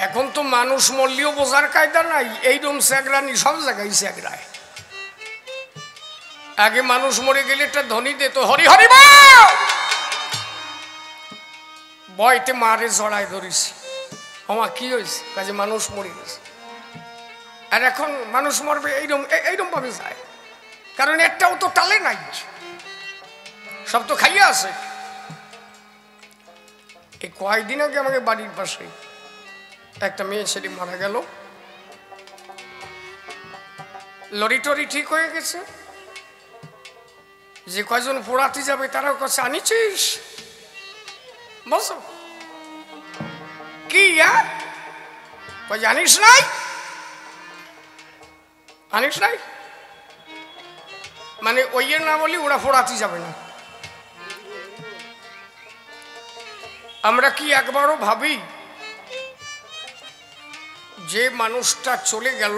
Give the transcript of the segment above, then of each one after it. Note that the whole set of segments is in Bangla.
এখন তো মানুষ মরলেও বোঝার কায়দা নাই, এইরকম স্যাগরানি সব জায়গায় স্যাগরায়। আগে মানুষ মরে গেলে একটা ধ্বনি দিত, হরি হরি বল। বয়তে মারে জড়ায় ধরিস, আমার কি হয়েছে, কাজে মানুষ মরে গেছে। আর এখন মানুষ মরবে এইরকম ভাবে যায়, কারণ একটাও তো টালে নাই, সব তো খাইয়া আছে। এই কয়েকদিন আগে আমাকে বাড়ির পাশে একটা মেয়ে ছেলে মারা গেল, লরি টরি ঠিক হয়ে গেছে, যে কয়জন পোড়াতে যাবে তারাও কাছে আনিছিস, বলছো কি জানিস নাই, আনিস নাই মানে ওই না বলি ওরা পোড়াতে যাবে না। আমরা কি একবারও ভাবি যে মানুষটা চলে গেল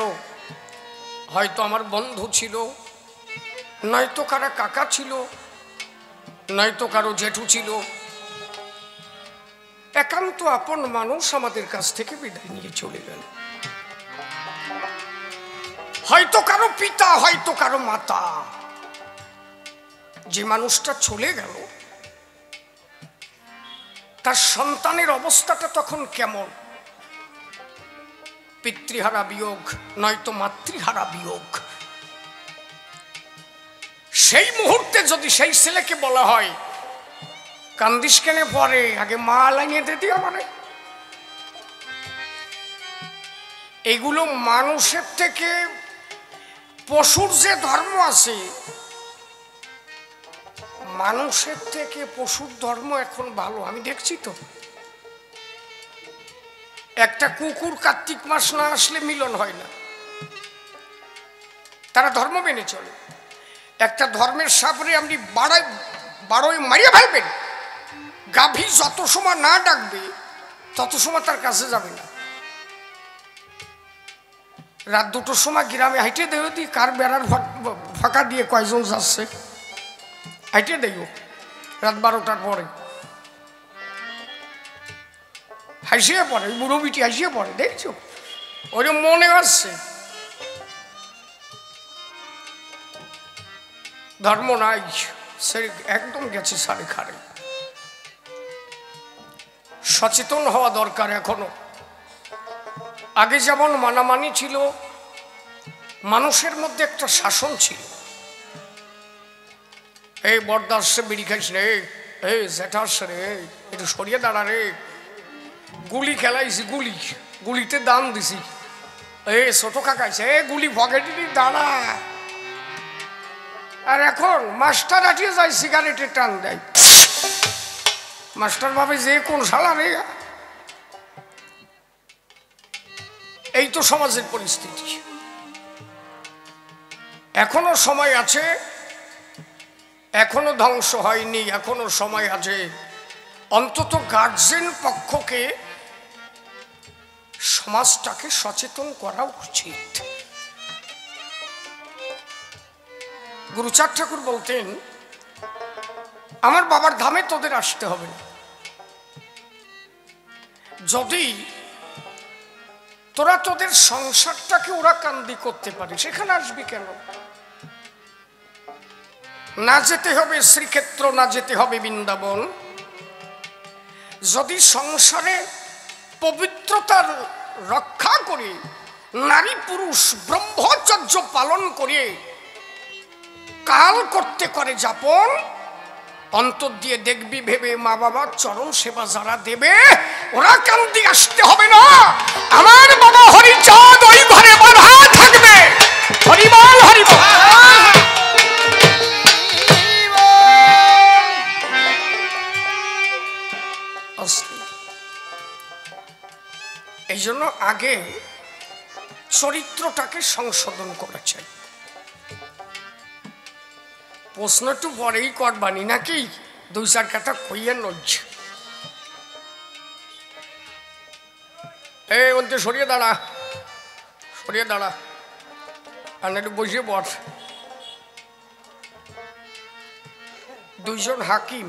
হয়তো আমার বন্ধু ছিল, নয়তো কারা কাকা ছিল, নয়তো কারো জেঠু ছিল, একান্ত আপন মানুষ আমাদের কাছ থেকে বিদায় নিয়ে চলে গেল। হয়তো কারো পিতা, হয়তো কারো মাতা। যে মানুষটা চলে গেল তার সন্তানের অবস্থাটা তখন কেমন? পিতৃহারা বিয়োগ, নয়তো মাতৃহারা বিয়োগ। সেই মুহূর্তে যদি সেই ছেলেকে বলা হয় কান্দিস কেনে পরে, আগে মা লাইনে দিতে আমারে, এগুলো মানুষের থেকে পশুর যে ধর্ম আছে, মানুষের থেকে পশুর ধর্ম এখন ভালো। আমি দেখছি তো, একটা কুকুর কার্তিক মাস না আসলে মিলন হয় না, তারা ধর্ম মেনে চলে। একটা ধর্মের সাপরে আপনি বারোই মারিয়ে ফেলবেন, গাভী যত সময় না ডাকবে তত সময় তার কাছে যাবে না। রাত দুটোর সময় গ্রামে হাইটে দেও দি, কার বেড়ার ফাঁকা দিয়ে কয়জন যাচ্ছে, হাইটে দেও রাত 12টার পরে, হাসিয়ে পড়ে, বুড়ো বিটি হাসিয়ে পড়ে, দেখছো ওরকম মনে আসছে। ধর্ম নাই, সে একদম গেছে সারে খারে। সচেতন হওয়া দরকার এখনো। আগে যেমন মানামানি ছিল, মানুষের মধ্যে একটা শাসন ছিল, এই বড়দা আসছে বিড়ি খাইস রে, এই জ্যাঠা আসছে রে, একটু সরিয়ে দাঁড়া রে, গুলি খেলাইছি, গুলিতে দাম দিছি, এই ছোট কাকাইছে, এ গুলি পকেটে দাঁড়া। আর এখন মাস্টার আটিয়ে যায়, সিগারেটের টান দেয়, মাস্টার ভাবে যে কোন শালা রে। এই তো সমাজের পরিস্থিতি। এখনো সময় আছে, এখনো ধ্বংস হয়নি, এখনো সময় আছে। অন্তত গার্জেন পক্ষকে সমাজটাকে সচেতন করা উচিত। গুরুচাঁদ ঠাকুর বলতেন, আমার বাবার ধামে তোদের আসতে হবে না, যদি তোরা তোদের সংসারটাকে ওরা কান্দি করতে পারে, সেখানে আসবি কেন? না যেতে হবে শ্রীক্ষেত্র, না যেতে হবে বৃন্দাবন। যদি সংসারে পবিত্রতার রক্ষা করে নারী পুরুষ ব্রহ্মচর্য পালন করে কাল করতে করে যাপন, অন্তর দিয়ে দেখবি ভেবে মা বাবার চরণ সেবা যারা দেবে ওরা কান্দি আসতে হবে না। আমার বাবা হরিচাঁদ ওই ঘরে বাঁধা থাকবে। হরিবল হরিবল। এই জন্য আগে চরিত্রটাকে সংশোধন করা চাই। প্রশ্ন একটু পরেই করবানি নাকি, 2-4 কথা কইয়া নজ। এই বলতে সরিয়ে দাঁড়া, সরিয়ে দাঁড়া, আর একটু বসে পড়। 2জন হাকিম,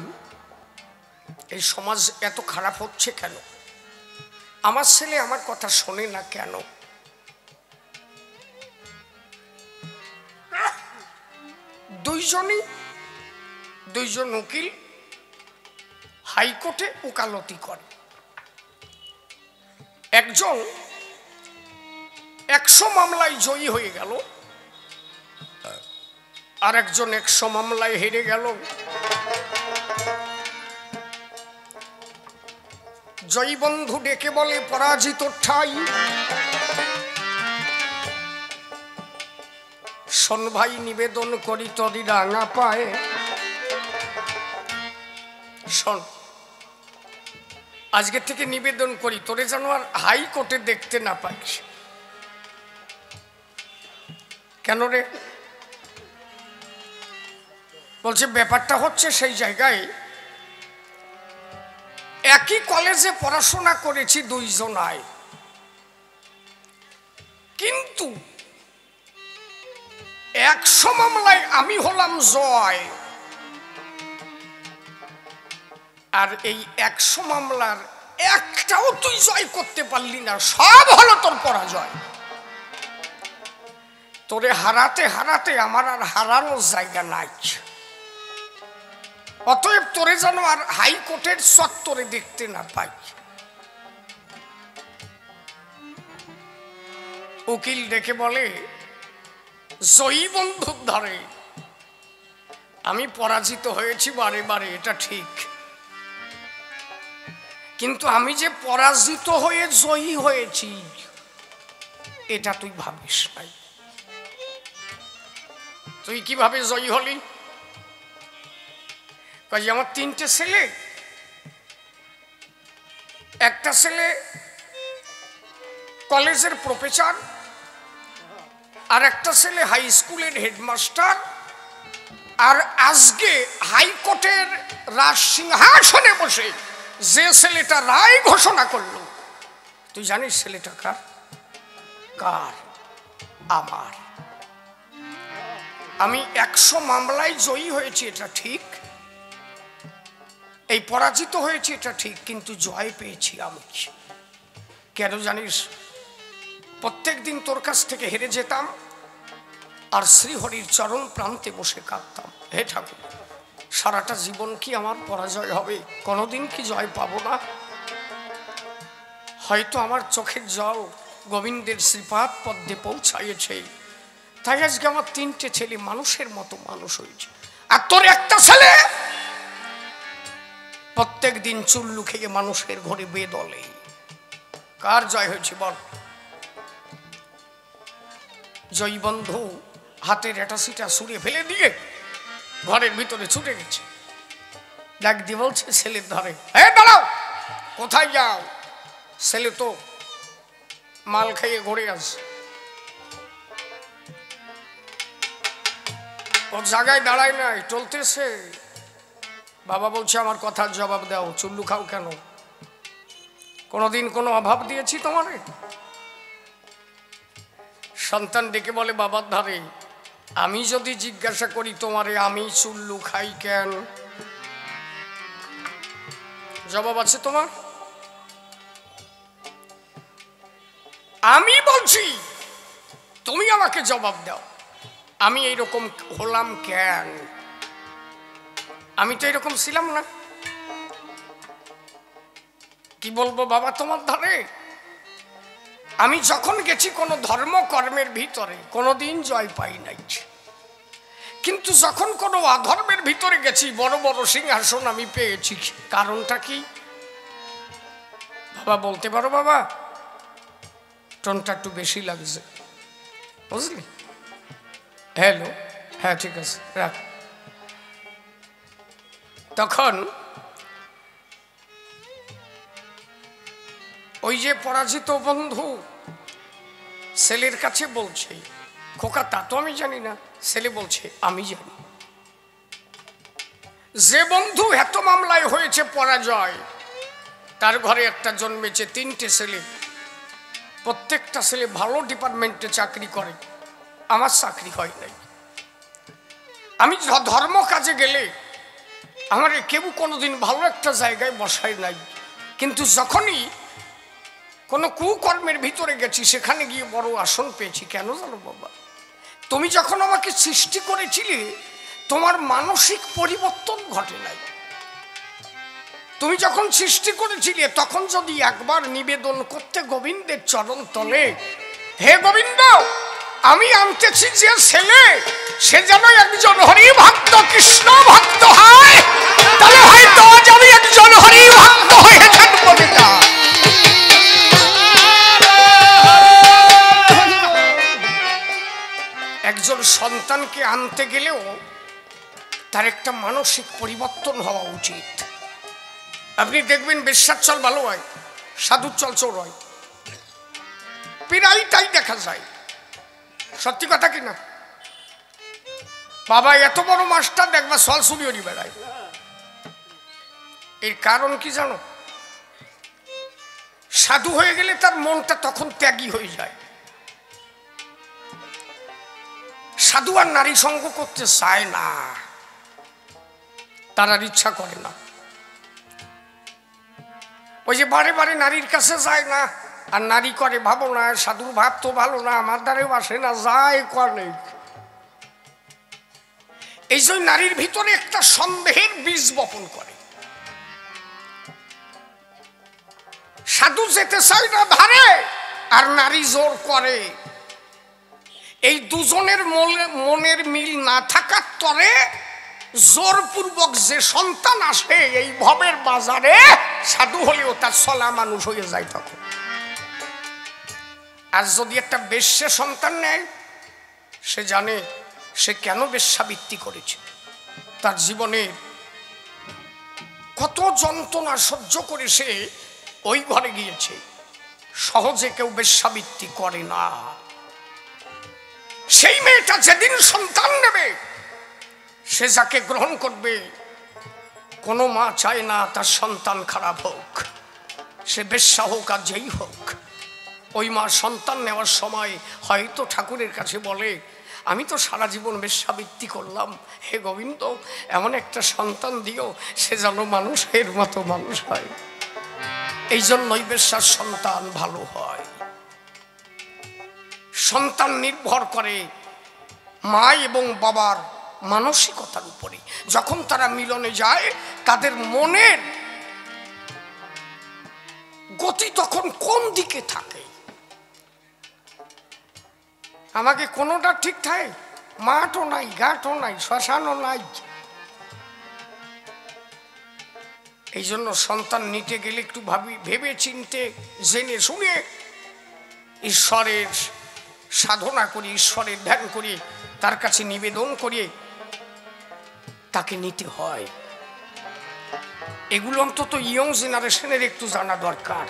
এই সমাজ এত খারাপ হচ্ছে কেন? আমার ছেলে আমার কথা শোনে না কেন? দুইজন উকিল হাইকোর্টে ওকালতি করে। একজন 100 মামলায় জয়ী হয়ে গেল, আর একজন 100 মামলায় হেরে গেল। জয়ী বন্ধু ডেকে বলে, পরাজিত ঠাই শোন ভাই, নিবেদন করি তরি রাঙা পায়ে। শোন, আজকে থেকে নিবেদন করি, তোরে যেন আর হাইকোর্টে দেখতে না পাইস। কেন রে? বলছে ব্যাপারটা হচ্ছে সেই জায়গায় একই কলেজে পড়াশোনা করেছি দুইজনায়, কিন্তু 100 মামলায় আমি হলাম জয়, আর এই 100 মামলার একটাও তুই জয় করতে পারলি না, সব হলো তোর পরাজয়। তোরে হারাতে হারাতে আমার আর হারানোর জায়গা নাই, অতএব তোরে যেন আর হাইকোর্টের চত্বরে দেখতে না পাই। উকিল ডেকে বলে, জয়ী বন্ধুর ধরে আমি পরাজিত হয়েছি বারে বারে, এটা ঠিক, কিন্তু আমি যে পরাজিত হয়ে জয়ী হয়েছি এটা তুই ভাবিস নাই। তুই কিভাবে জয়ী হলি? কাজে আমার 3টে ছেলে, একটা ছেলে কলেজের প্রফেসর, আর একটা ছেলে হাই স্কুলের হেডমাস্টার, আর আজকে হাইকোর্টের রাজসিংহাসনে বসে যে ছেলেটা রায় ঘোষণা করলো, তুই জানিস ছেলেটা কার? কার? আমার। আমি 100 মামলায় জয়ী হয়েছি, এটা ঠিক, এই পরাজিত হয়েছে এটা ঠিক, কিন্তু জয় পেয়েছি আমি। কেন জানিস? প্রত্যেক দিন তোর কাছ থেকে হেরে যেতাম, আর শ্রীহরির চরণ প্রান্তে বসে কাঁদতাম, হে ঠাকুর, সারাটা জীবন কি আমার পরাজয় হবে? কোনোদিন কি জয় পাবো না? হয়তো আমার চোখের জল গোবিন্দের শ্রীপাদ পদ্মে পৌঁছাইছে, তাই আজকে আমার 3টে ছেলে মানুষের মতো মানুষ হয়েছে, আর তোর একটা ছেলে প্রত্যেক দিন চুল্লু খেয়ে মানুষের ঘরে বেদলে। কার জয় হয়েছে বল? জয়ী বন্ধু হাতের এটাসিটা ছুঁড়ে ফেলে দিয়ে ঘরের ভিতরে ছুটে গেছে। ডাক দিয়ে বলছে ছেলের ধরে, হে দাঁড়াও, কোথায় যাও? ছেলে তো মাল খাইয়ে ঘুরে আসছে, ওর জায়গায় দাঁড়ায় নাই, চলতেছে। বাবা বলছে, আমার কথার জবাব দাও, চুল্লু খাও কেন? কোনোদিন কোনো অভাব দিয়েছি তোমারে? সন্তান ডেকে বলে, বাবার ধারে আমি যদি জিজ্ঞাসা করি তোমারে, আমি চুল্লু খাই কেন? জবাব আছে তোমার? আমি বলছি, তুমি আমাকে জবাব দাও, আমি এইরকম হলাম কেন? আমি তো এরকম ছিলাম না। কি বলবো বাবা তোমার ধারে? আমি যখন গেছি কোনো ধর্মকর্মের ভিতরে কোনোদিন জয় পাই নাই, কিন্তু যখন কোনো অধর্মের ভিতরে গেছি বড় বড় সিংহাসন আমি পেয়েছি। কারণটা কি বাবা বলতে পারো? বাবা টোনটা একটু বেশি লাগছে, বুঝলি? হ্যালো, হ্যাঁ ঠিক আছে রাখ। তখন ওই যে পরাজিত বন্ধু ছেলের কাছে বলছে, খোকা তা তো আমি জানি না। ছেলে বলছে, আমি জানি। যে বন্ধু এত মামলায় হয়েছে পরাজয়, তার ঘরে একটা জন্মেছে 3টে ছেলে, প্রত্যেকটা ছেলে ভালো ডিপার্টমেন্টে চাকরি করে, আমার চাকরি হয় নাই। আমি ধর্ম কাজে গেলে আমার কেউ কোনোদিন ভালো একটা জায়গায় বসায় নাই, কিন্তু যখনই কোনো কুকর্মের ভিতরে গেছি, সেখানে গিয়ে বড় আসন পেয়েছি। কেন জানো বাবা? তুমি যখন আমাকে সৃষ্টি করেছিলে তোমার মানসিক পরিবর্তন ঘটে নাই। তুমি যখন সৃষ্টি করেছিলে তখন যদি একবার নিবেদন করতে গোবিন্দের চরণ তলে, হে গোবিন্দ আমি আনতেছি যে ছেলে, সে যেন একজন হরি ভক্ত কৃষ্ণ ভক্ত হয়, তাহলে হয়তো আজ আমি একজন হরি ভক্ত হয়ে থাকবো। বেটা একজন সন্তানকে আনতে গেলেও তার একটা মানসিক পরিবর্তন হওয়া উচিত। আপনি দেখবেন বেশ্যার চল ভালো হয়, সাধুর চল চোর হয়, প্রায় তাই দেখা যায়। সত্যি কথা কিনা? বাবা এত বড় মাস্টার দেখবা সল সুরিয়রি বেড়ায়। এর কারণ কি জানো? সাধু হয়ে গেলে তার মনটা তখন ত্যাগী হয়ে যায়। সাধু আর নারী সঙ্গ করতে চায় না, তার আর ইচ্ছা করে না। ওই যে বারে বারে নারীর কাছে যায় না, আর নারী করে ভাবো না সাধুর ভাব তো ভালো না, আমার দ্বারেও আসে না, যায় করে। এই যে নারীর ভিতরে একটা সন্দেহের বীজ বপন করে। সাধু যেতে চায় না ধারে, আর নারী জোর করে। এই দুজনের মনের মিল না থাকার তরে জোরপূর্বক যে সন্তান আসে এই ভবের বাজারে, সাধু হলেও তার চলা মানুষ হয়ে যায় তখন। আর যদি একটা বেশ্যা সন্তান নেয়, সে জানে সে কেন বেশ্যাবৃত্তি করেছে, তার জীবনে কত যন্ত্রণা সহ্য করে সে ওই ঘরে গিয়েছে। সহজে কেউ বেশ্যাবৃত্তি করে না। সেই মেয়েটা যেদিন সন্তান নেবে, সে যাকে গ্রহণ করবে, কোনো মা চায় না তার সন্তান খারাপ হোক, সে বেশ্যা হোক আর যেই হোক। ওই মা সন্তান নেওয়ার সময় হয়তো ঠাকুরের কাছে বলে, আমি তো সারা জীবন বেশ্যাবৃত্তি করলাম, হে গোবিন্দ এমন একটা সন্তান দিও সে যেন মানুষের মতো মানুষ হয়। এই জন্যই বেশ্যার সন্তান ভালো হয়। সন্তান নির্ভর করে মা এবং বাবার মানসিকতার উপরে। যখন তারা মিলনে যায়, তাদের মনের গতি তখন কোন দিকে থাকে। আমাকে কোনোটা ঠিক থাকে, মাঠও নাই, ঘাটও নাই, শ্মশানও নাই। এই জন্য সন্তান নিতে গেলে একটু ভেবে চিনতে জেনে শুনে ঈশ্বরের সাধনা করি, ঈশ্বরের ধ্যান করি, তার কাছে নিবেদন করিয়ে তাকে নিতে হয়। এগুলো অন্তত ইয়ং জেনারেশনের একটু জানা দরকার।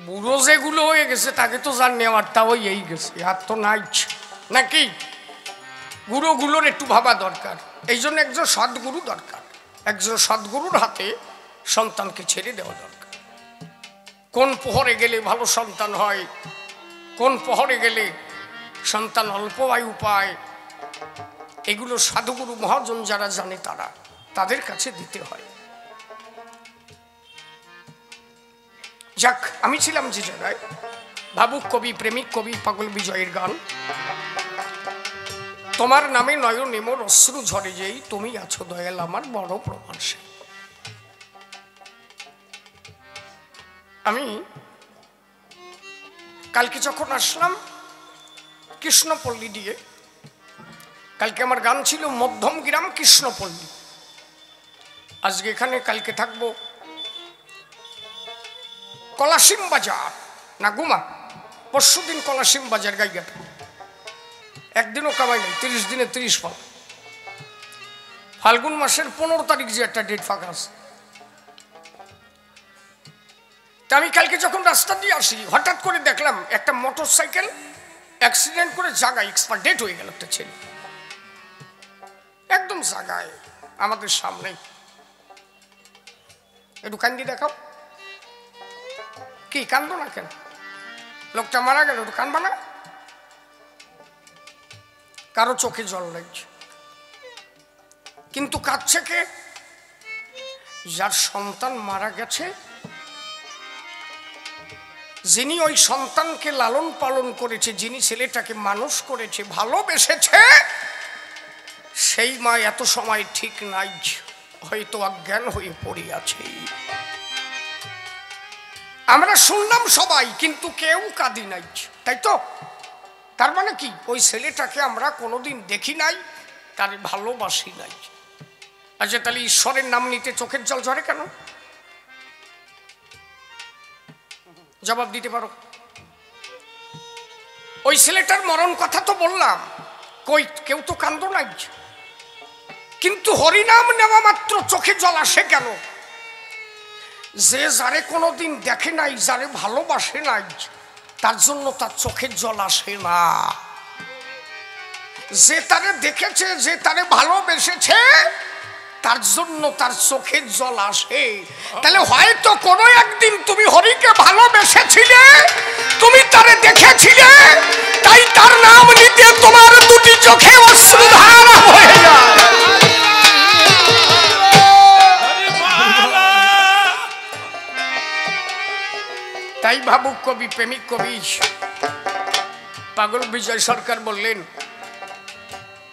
বুড়ো যেগুলো হয়ে গেছে তাকে তো জান নেওয়ার তাও এই গেছে, আর তো নাই নাকি। গুরুগুলোর একটু ভাবা দরকার। এই জন্য একজন সদ্গুরু দরকার। একজন সদ্গুরুর হাতে সন্তানকে ছেড়ে দেওয়া দরকার। কোন পহরে গেলে ভালো সন্তান হয়, কোন পহরে গেলে সন্তান অল্প আয়ু পায়, এগুলো সাধুগুরু মহাজন যারা জানে তাদের কাছে দিতে হয়। যাক, আমি ছিলাম যে জায়গায়, ভাবুক কবি, প্রেমিক কবি পাগল বিজয়ের গান। তোমার নামে নয়নে মোর অশ্রু ঝরে যেই, তুমি আছো দয়াল আমার বড় প্রমাণ সে। আমি কালকে যখন আসলাম কৃষ্ণপল্লী দিয়ে, কালকে আমার গান ছিল মধ্যম গ্রাম কৃষ্ণপল্লী। আজকে এখানে, কালকে থাকবো কলাসিম বাজার না গুমা, পরশু দিন কলাসিম বাজার গাইঘাটা। একদিনও কামাই নেই, 30 দিনে 30 ফল। ফাল্গুন মাসের 15 তারিখ যে একটা ডেট ফাঁকা আছে। তা আমি কালকে যখন রাস্তা দিয়ে আসি, হঠাৎ করে দেখলাম একটা মোটর সাইকেল অ্যাক্সিডেন্ট করে জায়গায় এক্সপায়ার ডেট হয়ে গেল। একটা ছেলে একদম জায়গায় আমাদের সামনে। একটু কান্দি দেখাও। কি কান্দো না কেন? লোকটা মারা গেল, একটু কানবা না? কারো চোখে জল লাগছে, কিন্তু কাঁদছে কে? যার সন্তান মারা গেছে যিনি ওই সন্তানকে লালন পালন করেছে, যিনি ছেলেটাকে মানুষ করেছে, ভালোবেসেছে, সেই মা এত সময় ঠিক নাই, হয়তো অজ্ঞান হয়ে পড়ে আছে। আমরা শুনলাম সবাই, কিন্তু কেউ কাঁদি নাই, তাই তো? তার মানে কি, ওই ছেলেটাকে আমরা কোনোদিন দেখি নাই, তার ভালোবাসি নাই। আচ্ছা, তাহলে ঈশ্বরের নাম নিতে চোখের জল ঝরে কেন? জবাব দিতে পারো? ওই ছেলেটার মরণ কথা তো বললাম, কই কেউ তো কান্দ নাই, কিন্তু হরিনাম নেওয়া মাত্র চোখে জল আসে কেন? যে যারে কোনোদিন দেখে নাই, যারে ভালোবাসে নাই, তার জন্য তার চোখের জল আসে না। যে তারে দেখেছে, যে তারে ভালোবেসেছে, তার জন্য তার চোখের জল আসে। তাহলে হয়তো কোনো একদিন তুমি হরিকে ভালোবেসেছিলে, তুমি তারে দেখেছিলে, তাই তার নাম নিতে তোমার দুটি চোখে অশ্রুধারা হয়ে যায়। তাই ভাবুক কবি, প্রেমিক কবি পাগল বিজয় সরকার বললেন,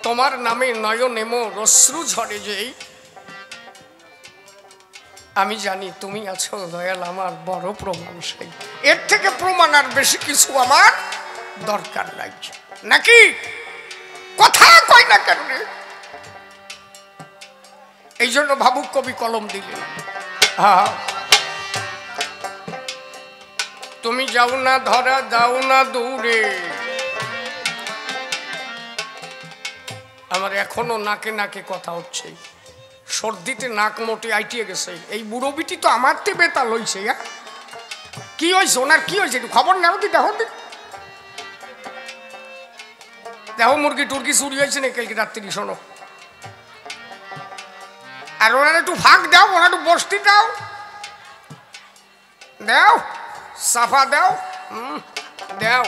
তোমার নামে নয়নে মোর অশ্রু ঝরে যেই, আমি জানি তুমি আছো দয়াল আমার বড় প্রমাণ সেই। এর থেকে প্রমাণ আর বেশি কিছু আমার দরকার নাই, নাকি? কথা কয় না কেন? এই জন্য ভাবুক কবি কলম দিলেন। হ্যাঁ, তুমি যাও না ধরা, যাও না দূরে, আমার এখনো নাকে নাকে কথা হচ্ছে, সর্দিতে নাক মোটে আইটিয়ে গেছে। এই বুড়ো বিটি তো আমার তে বেতাল হইছে। কি হয়েছে ওনার, কি হয়েছে একটু খবর নেও দি, দেখো দি, দেখো মুরগি টুরগি চুরি হয়েছে না কালকে রাত্রি, শোনো। আর ওনার একটু ফাঁক দাও, ওনার একটু বসতি দাও, দাও সাফা দাও, দাও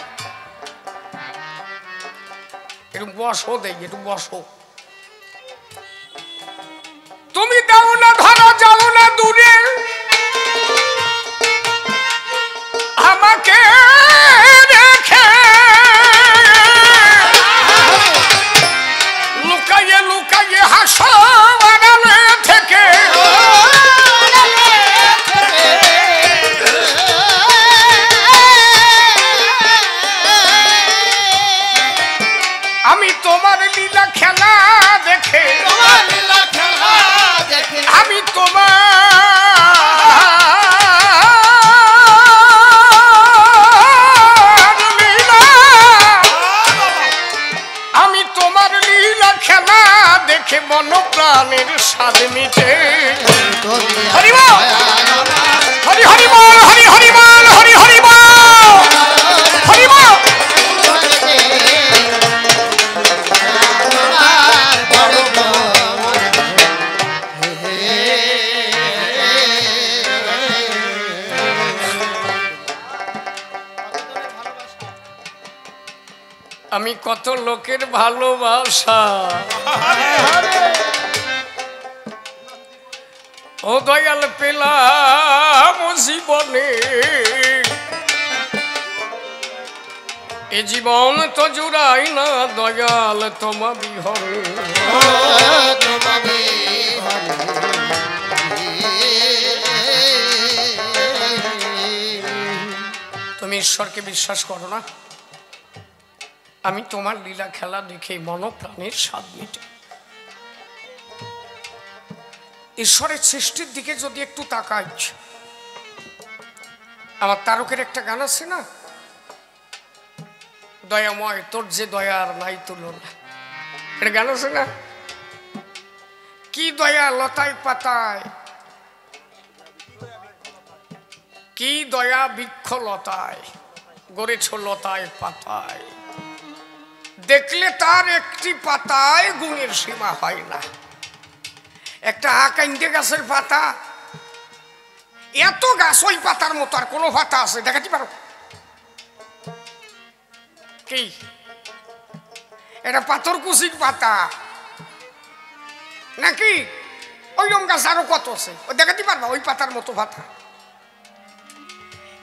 একটু বসো, দেখি একটু বসো। তুমি দাও না ধরা, যাও না দূরে, আমাকে রেখে লুকাইয়ে লুকাইয়ে হাসো আড়ালে থেকে। আমি তোমার লীলা খেলা দেখে, আমি তোমার লীলা, আমি তোমার লীলা খেলা দেখে মন প্রাণের স্বাদ মিটে। হরি বল, হরি হরি বল, হরি হরি বল, হরি হরি বল, হরি বল। আমি কত লোকের ভালোবাসা, ও দয়াল পেলাম জীবনে, এ জীবন তো জুড়াই না দয়াল তোমা বিহরে। তুমি ঈশ্বরকে বিশ্বাস করো না? আমি তোমার লীলা খেলা দেখে মন প্রাণের স্বাদ মিটে। ঈশ্বরের সৃষ্টির দিকে যদি একটু তাকাই, আমার তারকের একটা গান আছে না, দয়াময় তোর যে দয়ার নাই তুলনা, এটা গান আছে না? কি দয়া লতায় পাতায়, কি দয়া বৃক্ষ লতায়, গড়েছ লতায় পাতায়, দেখলে তার একটি পাতায় গুণের সীমা হয় না। একটা আকাইন্দে গাছের পাতা, এত গাছ ওই পাতার মতো আর কোনো পাতা আছে দেখাতে পারো কি? এটা পাথর কুচির পাতা নাকি? ওইরকম গাছ আরো কত আছে, দেখাতে পারবা ওই পাতার মতো পাতা?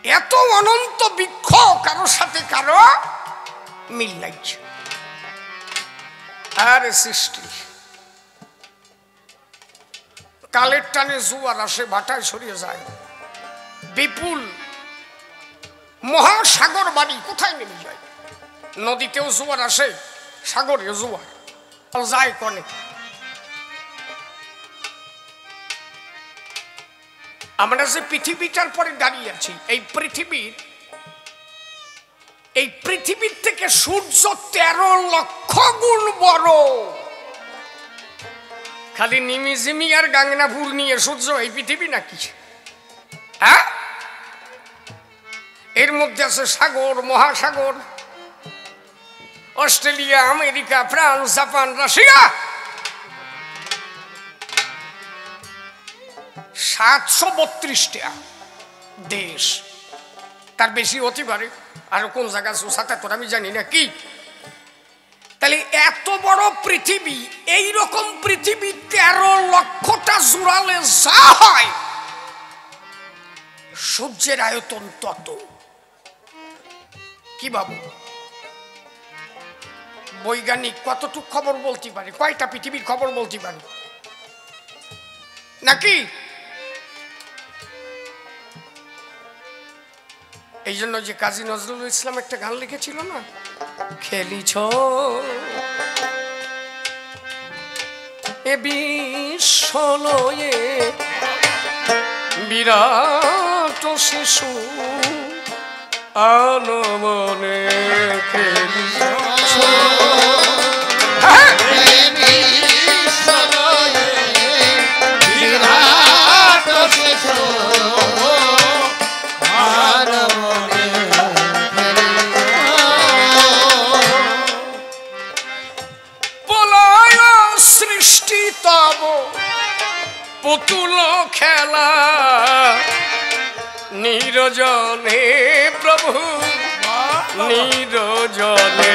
এত অনন্ত বৃক্ষ, কারোর সাথে কারো মিল নাই। আর সৃষ্টি কালের টানে জোয়ার আসে, ভাটায় সরিয়ে যায়, বিপুল মহাসাগর বাড়ি কোথায় নেমে যায়। নদীতেও জোয়ার আসে, সাগরেও জোয়ার যায় কনে। আমরা যে পৃথিবীটার পরে দাঁড়িয়ে আছি, এই পৃথিবীর থেকে সূর্য 13 লক্ষ গুণ বড়। খালি নিমিজিমি আর গাঙ্গনাপুর নিয়ে সূর্য এই পৃথিবী নাকি? হ্যাঁ, এর মধ্যে আছে সাগর, মহাসাগর, Australia, America, France, Japan, Russia, 732টা দেশ। তার বেশি হতে পারে, আর কোন জায়গা সাথে তোর আমি জানি না কি। তাহলে এত বড় পৃথিবী, এই রকম পৃথিবী 13 লক্ষটা জোড়ালে যা হয়, সূর্যের আয়তন তত। কি ভাবো বৈজ্ঞানিক কতটুক খবর বলতে পারে? কয়টা পৃথিবীর খবর বলতে পারে নাকি? এই জন্য যে কাজী নজরুল ইসলাম একটা গান লিখেছিল না, খেলিছ এ বিশ্বলয়ে বিরাট শিশু আনমনে খেলিছ পুতুল খেলা নিরজনে প্রভু নিরজনে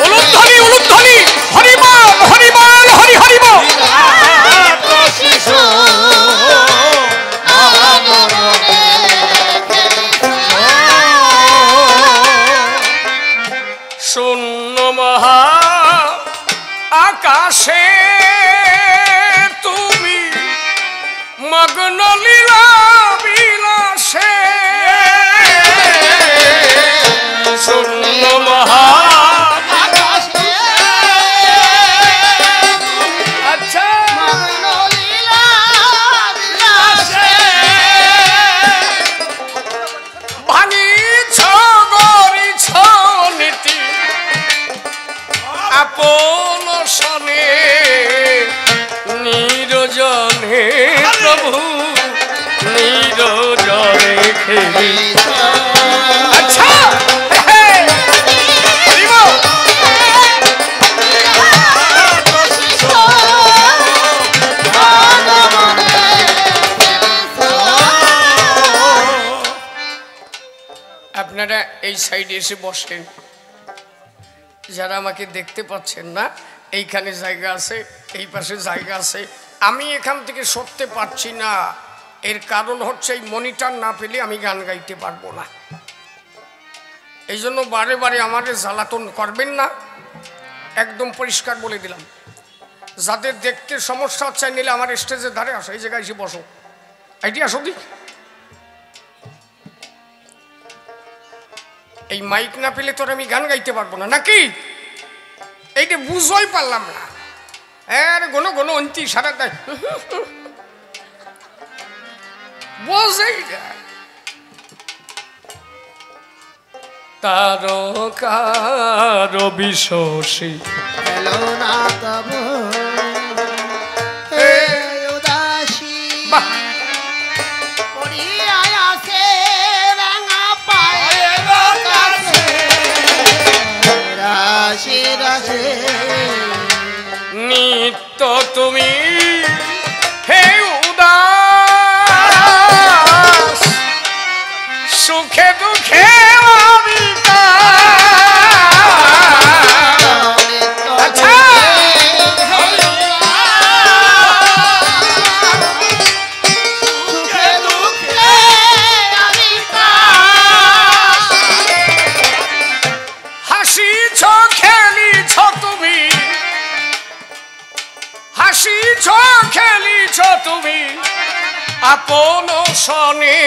উলুধ্বনি উলুধ্বনি হরিবল হরিবল হরি হরিবল শূন্য মহা আকাশে তুমি মগ্ন লীলা বিলাসে শূন্য মহা আকাশে আচ্ছা মগ্ন লীলা বিলাসে ভাঙিছ গরিছ নীতি আপন সনে নিরজনে প্রভু নিরজনে খেলিছ। আচ্ছা আপনারা এই সাইডে এসে বসেন, যারা আমাকে দেখতে পাচ্ছেন না, এইখানে জায়গা আছে, এই পাশে জায়গা আছে। আমি এখান থেকে সরতে পারছি না, এর কারণ হচ্ছে এই মনিটর না পেলে আমি গান গাইতে পারবো না। এই জন্য বারে বারে আমাদের জ্বালাতন করবেন না, একদম পরিষ্কার বলে দিলাম। যাদের দেখতে সমস্যা হচ্ছে নিলে আমার স্টেজের ধারে আসো, এই জায়গায় এসে বসো, এইটি আসো দি। এই মাইক না পেলে তোর আমি গান গাইতে পারবো না নাকি? এইটা বুঝতেই পারলাম না। হ্যাঁ গোনো গোনো অন্তি সারা দেয় বোঝেই যায়। তারকার বিশ্বসী না তব উদাসী পড়িয়াছে রাঙা পায়ে রাশি রাশি নিত্য তুমি হে উদাস সুখে দুঃখে আপন সনে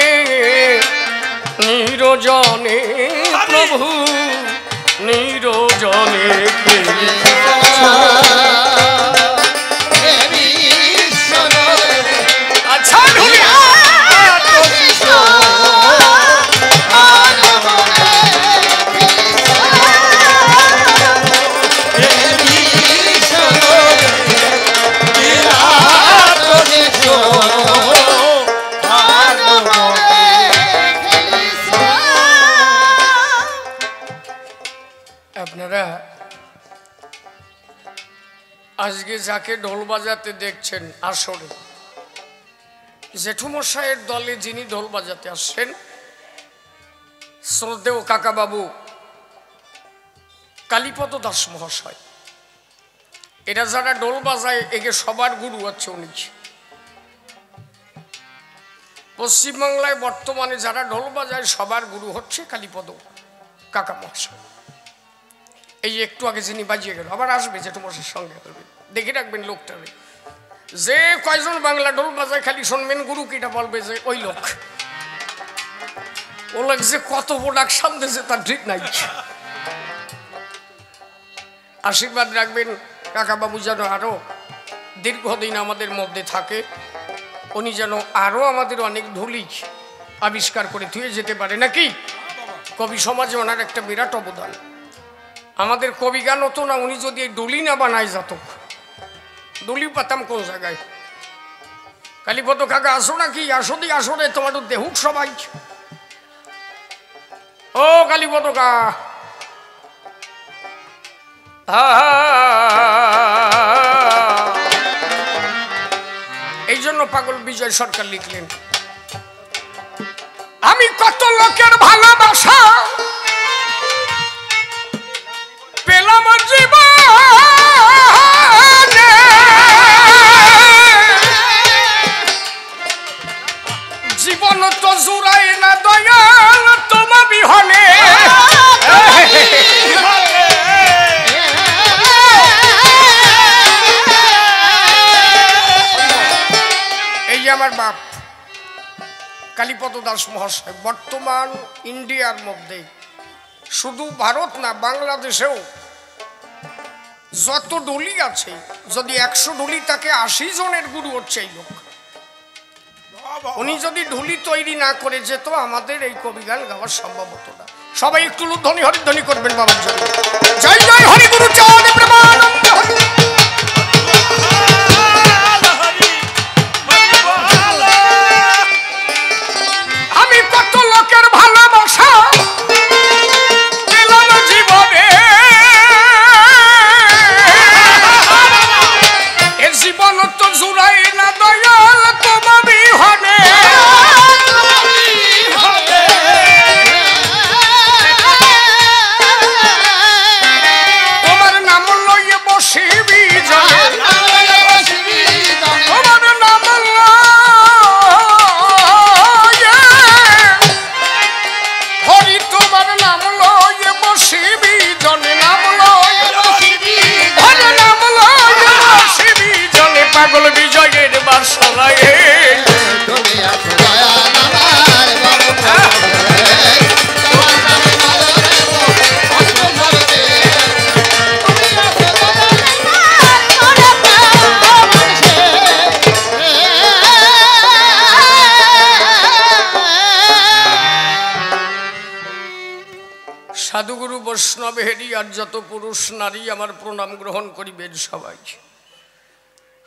নিরজনে প্রভু নিরজনে আচ্ছা আপনারা আজকে যাকে ঢোল বাজাতে দেখছেন আসরে জেঠুমশাইয়ের দলে যিনি ঢোল বাজাতে আসছেন শ্রদ্ধেয় কাকাবাবু কালীপদ দাস মহাশয়। এরা যারা ঢোল বাজায় একে সবার গুরু আছে উনি। পশ্চিমবাংলায় বর্তমানে যারা ঢোল বাজায় সবার গুরু হচ্ছে কালীপদ কাকা মহাশয়। এই একটু আগে যিনি বাজিয়ে গেল আবার আসবে জেঠুমশাইয়ের সঙ্গে দেখে রাখবেন লোকটারে। যে কয়জন বাংলা ঢোল বাজায় খালি শুনবেন গুরু কিটা বলবে যে ওই লোক। ও লোক যে কত প্রোডাকশন দিয়েছে তার ঠিক নাই। আশীর্বাদ রাখবেন কাকাবাবু যেন আরো দীর্ঘদিন আমাদের মধ্যে থাকে। উনি যেন আরো আমাদের অনেক ঢুলি আবিষ্কার করে ধুয়ে যেতে পারে নাকি। কবি সমাজে ওনার একটা বিরাট অবদান। আমাদের কবি গান হতো না উনি যদি এই ডুলি না বানায় যেত। ডুলি পাতাম কোন জায়গায়। কালীপদ কাকা আসো নাকি আসো দি আসরে তোমার তো দেহুক সবাই। ও কালীপদ কা এই জন্য পাগল বিজয় সরকার লিখলেন আমি কত লোকের ভালোবাসা পেলাম জীবনে জীবন তো জুড়াই না দয়াল তোমা বিহনে। এই আমার বাপ কালীপদ দাস মহাশয় বর্তমান ইন্ডিয়ার মধ্যে শুধু ভারত না বাংলাদেশেও যত ডলি আছে যদি 100 ডলি তাকে 80 জনের গুরু হচ্ছে এই লোক। উনি যদি ঢুলি তৈরি না করে যেত আমাদের এই কবি গান গাওয়ার সম্ভব হতো না। সবাই একটু ধ্বনি হরিধ্বনি করবেন বাবার জন্য। জয় জয় হরি গুরু চাঁদ প্রেমানন্দ হরি। আমি কত লোকের ভালোবাসা পেলাম জীবনে এ জীবন তো জুড়াই না দয়াল তোমা বিহনে। তোমার নাম লইয়ে বসিবি জনে তোমার নাম লইয়ে হরি তোমার নাম লইয়ে বসিবি জনে নাম লইয়ে হরি নাম লইয়ে বসিবি জনে পাগল বিজয়ের বাসরায়। সাধুগুরু বৈষ্ণবেরই আর যত পুরুষ নারী আমার প্রণাম গ্রহণ করিবেন সবাই।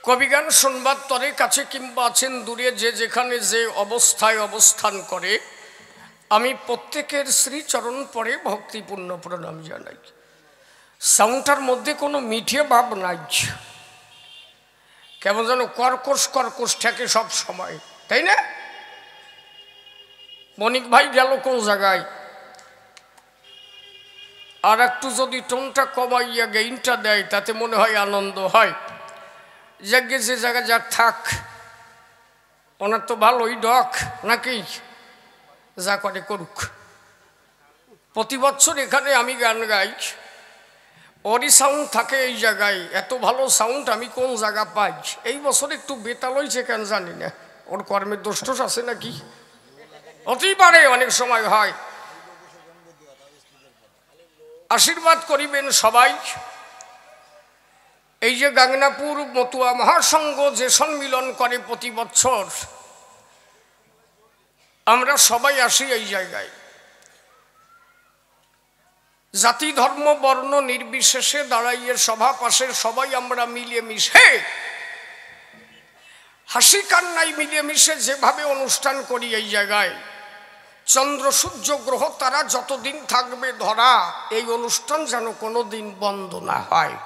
কবিগান শুনবার তরে কাছে কিংবা আছেন দূরে যে যেখানে যে অবস্থায় অবস্থান করে আমি প্রত্যেকের শ্রীচরণ পরে ভক্তিপূর্ণ প্রণাম জানাই। সাউন্ডটার মধ্যে কোনো মিঠে ভাব নাই, কেমন যেন কর্কশ কর্কশ থাকে সব সময়, তাই না? বণিক ভাই গেল কোন জায়গায়, আর একটু যদি টোনটা কমাইয়া গেইনটা দেয় তাতে মনে হয় আনন্দ হয়। যাকে যে জায়গা যাক থাক, ওনার তো ভালোই ডক নাকি, যা করে করুক। প্রতি বছর এখানে আমি গান গাই, ওরই সাউন্ড থাকে এই জায়গায়, এত ভালো সাউন্ড আমি কোন জায়গা পাই। এই বছর একটু বেতাল হয়েছে কেন জানি না, ওর কর্মের দোষ টোষ আছে নাকি? হতেই পারে, অনেক সময় হয়। আশীর্বাদ করিবেন সবাই। এই যে গাংনাপুর মতুয়া মহাসংঘ যে সম্মিলন করে প্রতি বছর, আমরা সবাই আসি এই জায়গায়। জাতি ধর্ম বর্ণ নির্বিশেষে দাঁড়াইয়ে সভা পাশের সবাই আমরা মিলিয়ে মিশে হাসি কান্নায় মিলিয়ে মিশে যেভাবে অনুষ্ঠান করি এই জায়গায়, চন্দ্র সূর্য গ্রহ তারা যতদিন থাকবে ধরা, এই অনুষ্ঠান যেন কোনোদিন বন্ধ না হয়।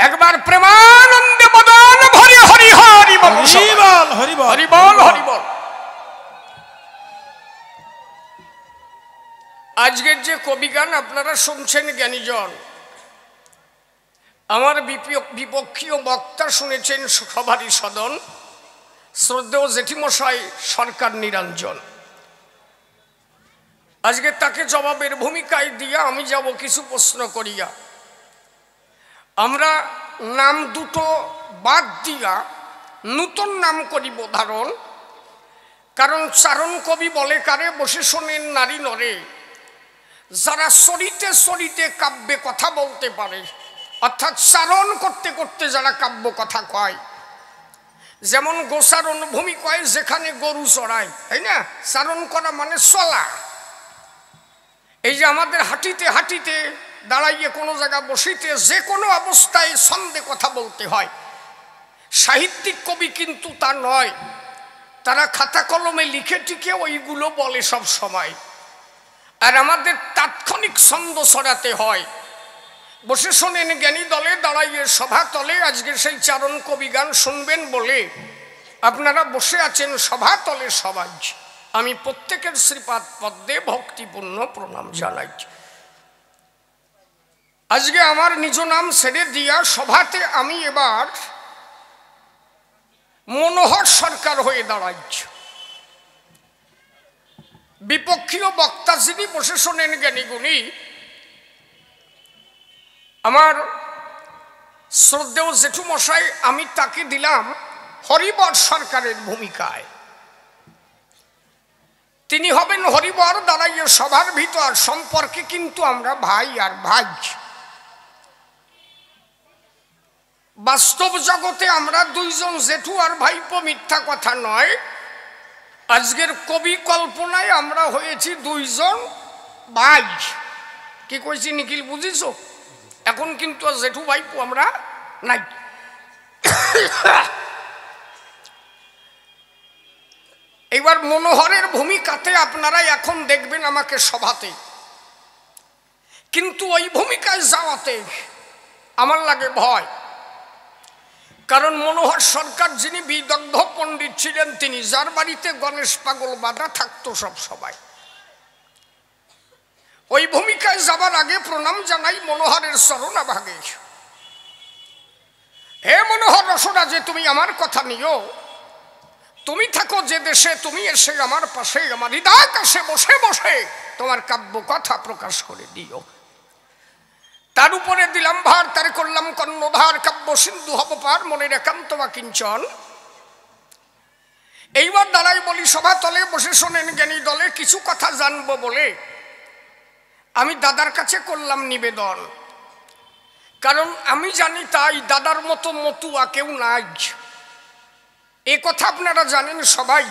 একবার প্রেমানন্দে বদন ভরে হরি হরি বল, হরি বল, হরি বল, হরি বল। আজকের যে কবিগান আপনারা শুনছেন জ্ঞানীজন, আমার বিপক্ষীয় বক্তা শুনেছেন সভারই সদন শ্রদ্ধেয় জেঠিমশাই সরকার নিরঞ্জন। আজকে তাকে জবাবের ভূমিকায় দিয়া আমি যাব কিছু প্রশ্ন করিয়া। আমরা নাম দুটো বাদ দিয়া নূতন নাম করিব ধারণ, কারণ চারণ কবি বলে কারে বসে শোনেন নারী নরে, যারা সরিতে সরিতে কাব্যে কথা বলতে পারে, অর্থাৎ চারণ করতে করতে যারা কাব্য কথা কয়। যেমন গোচারণ ভূমি কয় যেখানে গরু চড়ায়, তাই না? চারণ করা মানে চলা। এই যে আমাদের হাঁটিতে হাঁটিতে দাঁড়াইয়ে কোনো জায়গা বসিতে যে কোনো অবস্থায় ছন্দে কথা বলতে হয়। সাহিত্যিক কবি কিন্তু তা নয়, তারা খাতা কলমে লিখে টিকে ওইগুলো বলে সব সময়। আর আমাদের তাৎক্ষণিক ছন্দ ছড়াতে হয়। বসে শোনেন জ্ঞানী দলে দাঁড়াইয়ে সভা তলে, আজকে সেই চারণ কবি গান শুনবেন বলে আপনারা বসে আছেন সভা তলে সবাই। আমি প্রত্যেকের শ্রীপাদ পদ্মে ভক্তিপূর্ণ প্রণাম জানাই। আজকে আমার নিজ নাম ছেড়ে দিয়া সভাতে আমি এবার মনোহর সরকার হয়ে দাঁড়াইছি। বিপক্ষীয় বক্তা যিনি বসে শোনেন জ্ঞানীগুণী, আমার শ্রদ্ধেয় জেঠুমশাই, আমি তাকে দিলাম হরিবর সরকারের ভূমিকায়। তিনি হবেন হরিবর দাঁড়াইয়ে সভার ভিতর। সম্পর্কে কিন্তু আমরা ভাই আর ভাই। বাস্তব জগতে আমরা দুইজন জেঠু আর ভাইপো, মিথ্যা কথা নয়। আজকের কবি কল্পনায় আমরা হয়েছি দুইজন ভাই। কি কইছি নিখিল, বুঝিস? এখন কিন্তু আর জেঠু ভাইপো আমরা নাই। এবার মনোহরের ভূমিকাতে আপনারা এখন দেখবেন আমাকে সভাতে, কিন্তু ওই ভূমিকায় যাওয়াতে আমার লাগে ভয়। কারণ মনোহর সরকার যিনি বিদগ্ধ পণ্ডিত ছিলেন, তিনি যার বাড়িতে গণেশ পাগল বাঁধা থাকতো সব সবাই। ওই ভূমিকায় যাবার আগে প্রণাম জানাই মনোহরের চরণাভাগে। হে মনোহর রসনা, যে তুমি আমার কথা নিও, তুমি থাকো যে দেশে, তুমি এসে আমার পাশে আমার হৃদয় কাছে বসে বসে তোমার কাব্য কথা প্রকাশ করে দিও। তার উপরে দিলাম ভার, তার করলাম কর্ণধার, কাব্য সিন্ধু হব পার, মনের একান্ত বা কিঞ্চন। এইবার দাঁড়াই বলি সভা তলে বসে শোনেন জ্ঞানী দলে, কিছু কথা জানবো বলে আমি দাদার কাছে করলাম নিবেদন। কারণ আমি জানি তাই, দাদার মতো মতুয়া কেউ নাই, এ কথা আপনারা জানেন সবাই।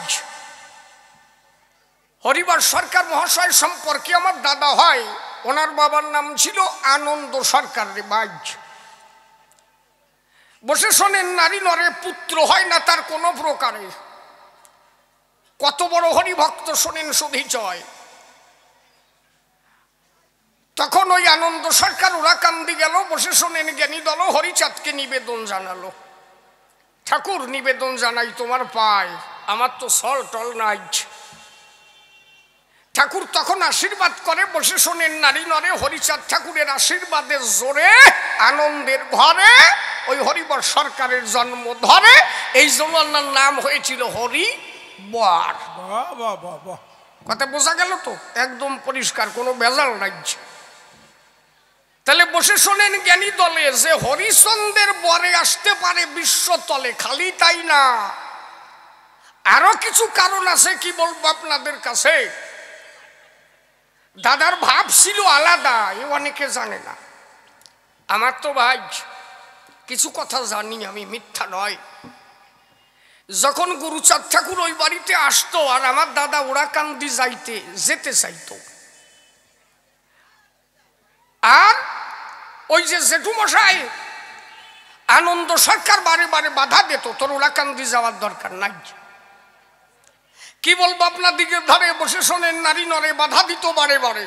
হরিবর সরকার মহাশয় সম্পর্কে আমার দাদা হয়, ওনার বাবার নাম ছিল আনন্দ সরকার রে ভাই। বসে শোনেন নারী নরে পুত্র হয় না তার কোনো প্রকারে। কত বড় হরিভক্ত শোনেন সুধিচয়। তখন ওই আনন্দ সরকার ওরা কান্দি গেল, বসে শোনেন জ্ঞানী দল হরিচাঁদকে নিবেদন জানালো। ঠাকুর, নিবেদন জানাই তোমার পায়, আমার তো সল টল নাই। ঠাকুর তখন আশীর্বাদ করে, বসে শোনেন নারী নরে হরিচাঁদ ঠাকুরের আশীর্বাদের জোরে আনন্দের ঘরে ওই হরিবর সরকারের জন্ম ধরে। এই জন্য নাম হয়েছিল হরিবর। কথা বোঝা গেল তো? একদম পরিষ্কার, কোনো ভেজাল নাই। তাহলে বসে শোনেন জ্ঞানী দলে, যে হরিচন্দ্রের বরে আসতে পারে বিশ্বতলে, খালি তাই না, আরো কিছু কারণ আছে, কি বলবো আপনাদের কাছে। দাদার ভাব ছিল আলাদা, এ অনেকে জানে না। আমার তো ভাই কিছু কথা জানি আমি, মিথ্যা নয়। যখন গুরুচাঁদ ঠাকুর ওই বাড়িতে আসতো আর আমার দাদা ওরাকান্দি যেতে চাইতো, আর ওই যে জেঠুমশাই আনন্দ সরকার বারে বারে বাধা দিত, তোর ওরাকান্দি যাওয়ার দরকার নাই। কি বলবো, আপনার দিকে ধারে বসে শোনেন, নারী নরে বাধা দিত বারে বারে।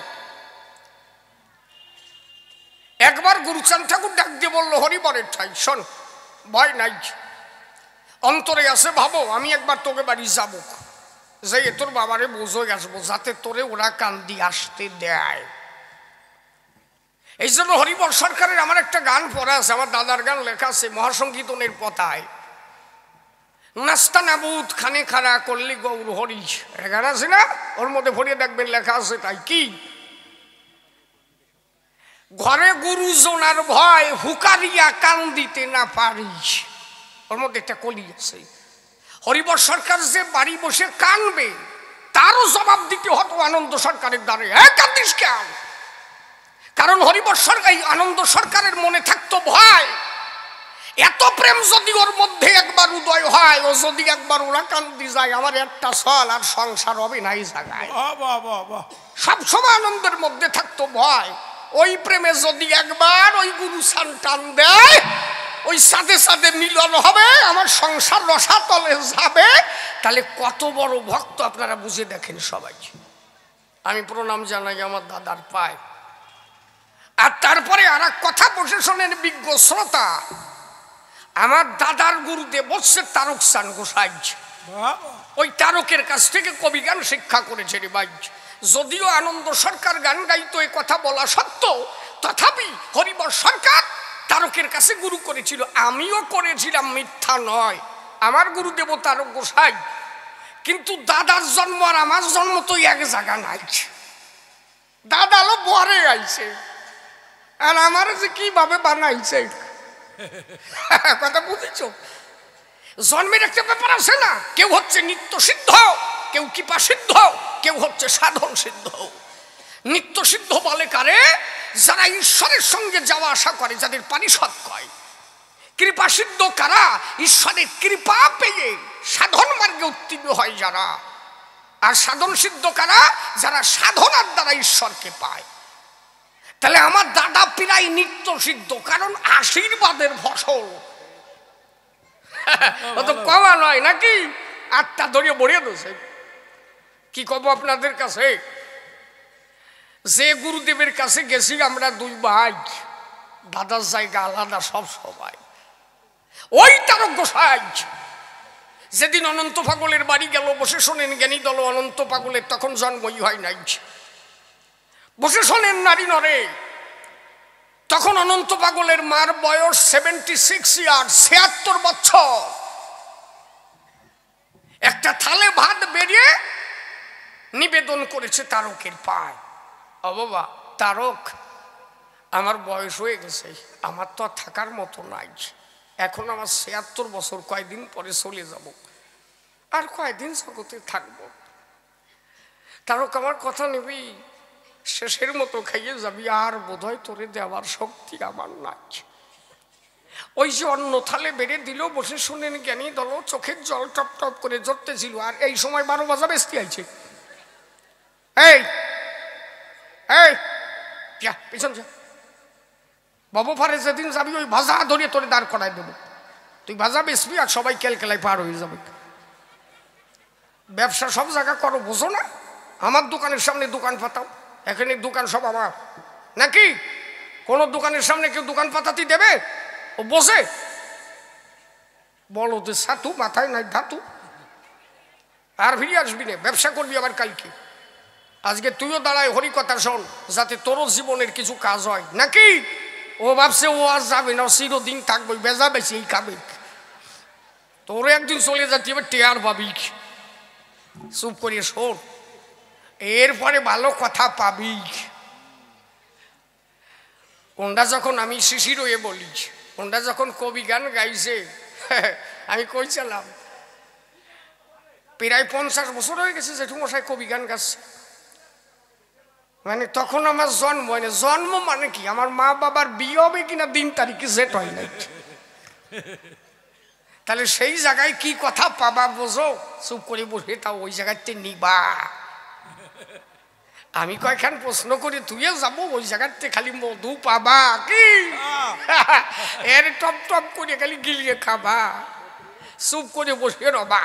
একবার গুরুচাঁদ ঠাকুর ডাক দিয়ে বললো, হরিবরের ঠাই শোন, ভয় নাই, অন্তরে আছে ভাবো, আমি একবার তোকে বাড়ি যাব, যে তোর বাবারে বোঝই আসবো, যাতে তোরে ওরা কান্দি আসতে দেয়। এই জন্য হরিবর সরকারের আমার একটা গান পড়া আছে, আমার দাদার গান লেখা আছে মহাসংকীর্তনের পতায়, নাস্তা নাবুদ খানে খারা করলি গৌর হরি, গান আছে না, ওর মধ্যে ভরিয়ে দেখবেন লেখা আছে তাই। কি ঘরে গুরুজনার ভয় হুকারিয়া কান দিতে না পারিস, ওর মধ্যে একটা কলি আছে। হরিবর সরকার যে বাড়ি বসে কানবে, তারও জবাব দিতে হতো আনন্দ সরকারের দ্বারে, হ্যাঁ কান্দিস কেন? কারণ হরিবর সরকার, আনন্দ সরকারের মনে থাকতো ভয়, এত প্রেম যদি ওর মধ্যে একবার উদয় হয়, ও যদি একবার ওরা কান্দি যায়, আমার একটা সল আর সংসার হবে নাই জায়গায়। সবসময় আনন্দের মধ্যে থাকতো ভয়, ওই প্রেমে যদি একবার ওই গুরু সান টান দেয়, ওই সাথে সাথে মিলন হবে, আমার সংসার রসাতলে যাবে। তাহলে কত বড় ভক্ত আপনারা বুঝে দেখেন সবাই। আমি প্রণাম জানাই আমার দাদার পায়। আর তারপরে আর এক কথা বসে শোনেন বিজ্ঞ শ্রোতা, আমার দাদার গুরুদেব বসছে তারক সান গোসাই, ওই তারকের কাছ থেকে কবি গান শিক্ষা করেছে রে ভাই। যদিও আনন্দ সরকার গান গাইতো, এ কথা বলা সত্ত্বেও, তথাপি হরিবর সরকার তারকের কাছে গুরু করেছিল, আমিও করেছিলাম, মিথ্যা নয়। আমার গুরুদেব তারক গোসাই, কিন্তু দাদার জন্ম আর আমার জন্ম তো এক জায়গা নাই। দাদা লো বরে আইছে, আর আমার যে কিভাবে বানাইছে, কথা বুঝেছ? জন্মের একটা ব্যাপার আছে না, কেউ হচ্ছে নিত্য সিদ্ধ, কেউ কৃপা সিদ্ধ, কেউ হচ্ছে সাধন সিদ্ধ। নিত্য সিদ্ধ বলে কারে? যারা ঈশ্বরের সঙ্গে যাওয়া আসা করে, যাদের পারিষদ কয়। কৃপা সিদ্ধ কারা? ঈশ্বরের কৃপা পেয়ে সাধন মার্গে উত্তীর্ণ হয় যারা। আর সাধন সিদ্ধ কারা? যারা সাধনার দ্বারা ঈশ্বরকে পায়। তাহলে আমার দাদা প্রায় নিত্য সিদ্ধ, কারণ আশীর্বাদের ফসল। তো কমা নয় নাকি, আটটা ধরিয়ে বড়িয়ে দিয়েছে। কি কব আপনাদের কাছে, যে গুরুদেবের কাছে গেছি আমরা দুই ভাই, দাদার জায়গা আলাদা সব সবাই। ওই তারক গোসাই যেদিন অনন্ত পাগলের বাড়ি গেল, বসে শোনেন জ্ঞানী দল, অনন্ত পাগলের তখন জন্মই হয় নাই। বসে শোনেন নারী নরে, তখন অনন্ত পাগলের মার বয়স 76 ইয়ার, 76 বছর। একটা থালে ভাত বেরিয়ে নিবেদন করেছে তারকের পায়। ও বাবা তারক, আমার বয়স হয়ে গেছে, আমার তো আর থাকার মতো নাই, এখন আমার 76 বছর, কয়দিন পরে চলে যাব, আর কয়দিন জগতে থাকবো। তারক আমার কথা নিবি, শেষের মতো খাইয়ে যাবি, আর বোধহয় তোরে দেওয়ার শক্তি আমার নাই। ওই যে অন্য থালে বেড়ে দিল, বসে শুনেন জ্ঞানী দল, চোখের জল টপ টপ করে ঝরতেছিল। আর এই সময় 12 বাজা বেশি আইছে, এই এই যা পিছন যা, বাবু ফারে যেদিন যাবি ওই ভাজা ধরিয়ে তোরে দাঁড় করাই দেবো, তুই ভাজা বেসবি আর সবাই কেলকেলাই পার হয়ে যাবে। ব্যবসা সব জায়গা করো, বোঝো না? আমার দোকানের সামনে দোকান পাতাও, এখানে দোকান সব আমার নাকি? কোন দোকানের সামনে কেউ দোকান পাতাতে দেবে? ও বসে বলো তো, সাতু মাথায় নাই ধাতু, আর ফিরে আসবি না, ব্যবসা করবি আবার কালকে। আজকে তুইও দাঁড়ায় হরি কথা শোন, যাতে তোরও জীবনের কিছু কাজ হয় নাকি? ও ভাবছে ও আজ যাবে না, চিরদিন থাকবে, বেজা বেশি এই খাবে, তোরও একদিন চলে যাচ্ছি, এবার টেয়ার পাবি। চুপ করিয়ে শোন, এরপরে ভালো কথা পাবি। ওনটা যখন আমি শিশির হয়ে বলি, ওনটা যখন কবি গান গাইছে, আমি কইছিলাম প্রায় 50 বছর হয়ে গেছে জেঠুমশাই কবি গান গাচ্ছে। মানে তখন আমার জন্ম হয় না। জন্ম মানে কি, আমার মা বাবার বিয়ে হবে কিনা দিন তারিখে জেট হয় নাই। তাহলে সেই জায়গায় কি কথা পাবা বোঝো, চুপ করে বসে তাও ওই জায়গাতে নিবা। আমি কয়খান প্রশ্ন করে তুইও যাবো ওই জায়গাতে খালি মধু পাবা কি এর টপ টপ করে খালি গিলিয়ে খাবা, চুপ করে বসে রবা।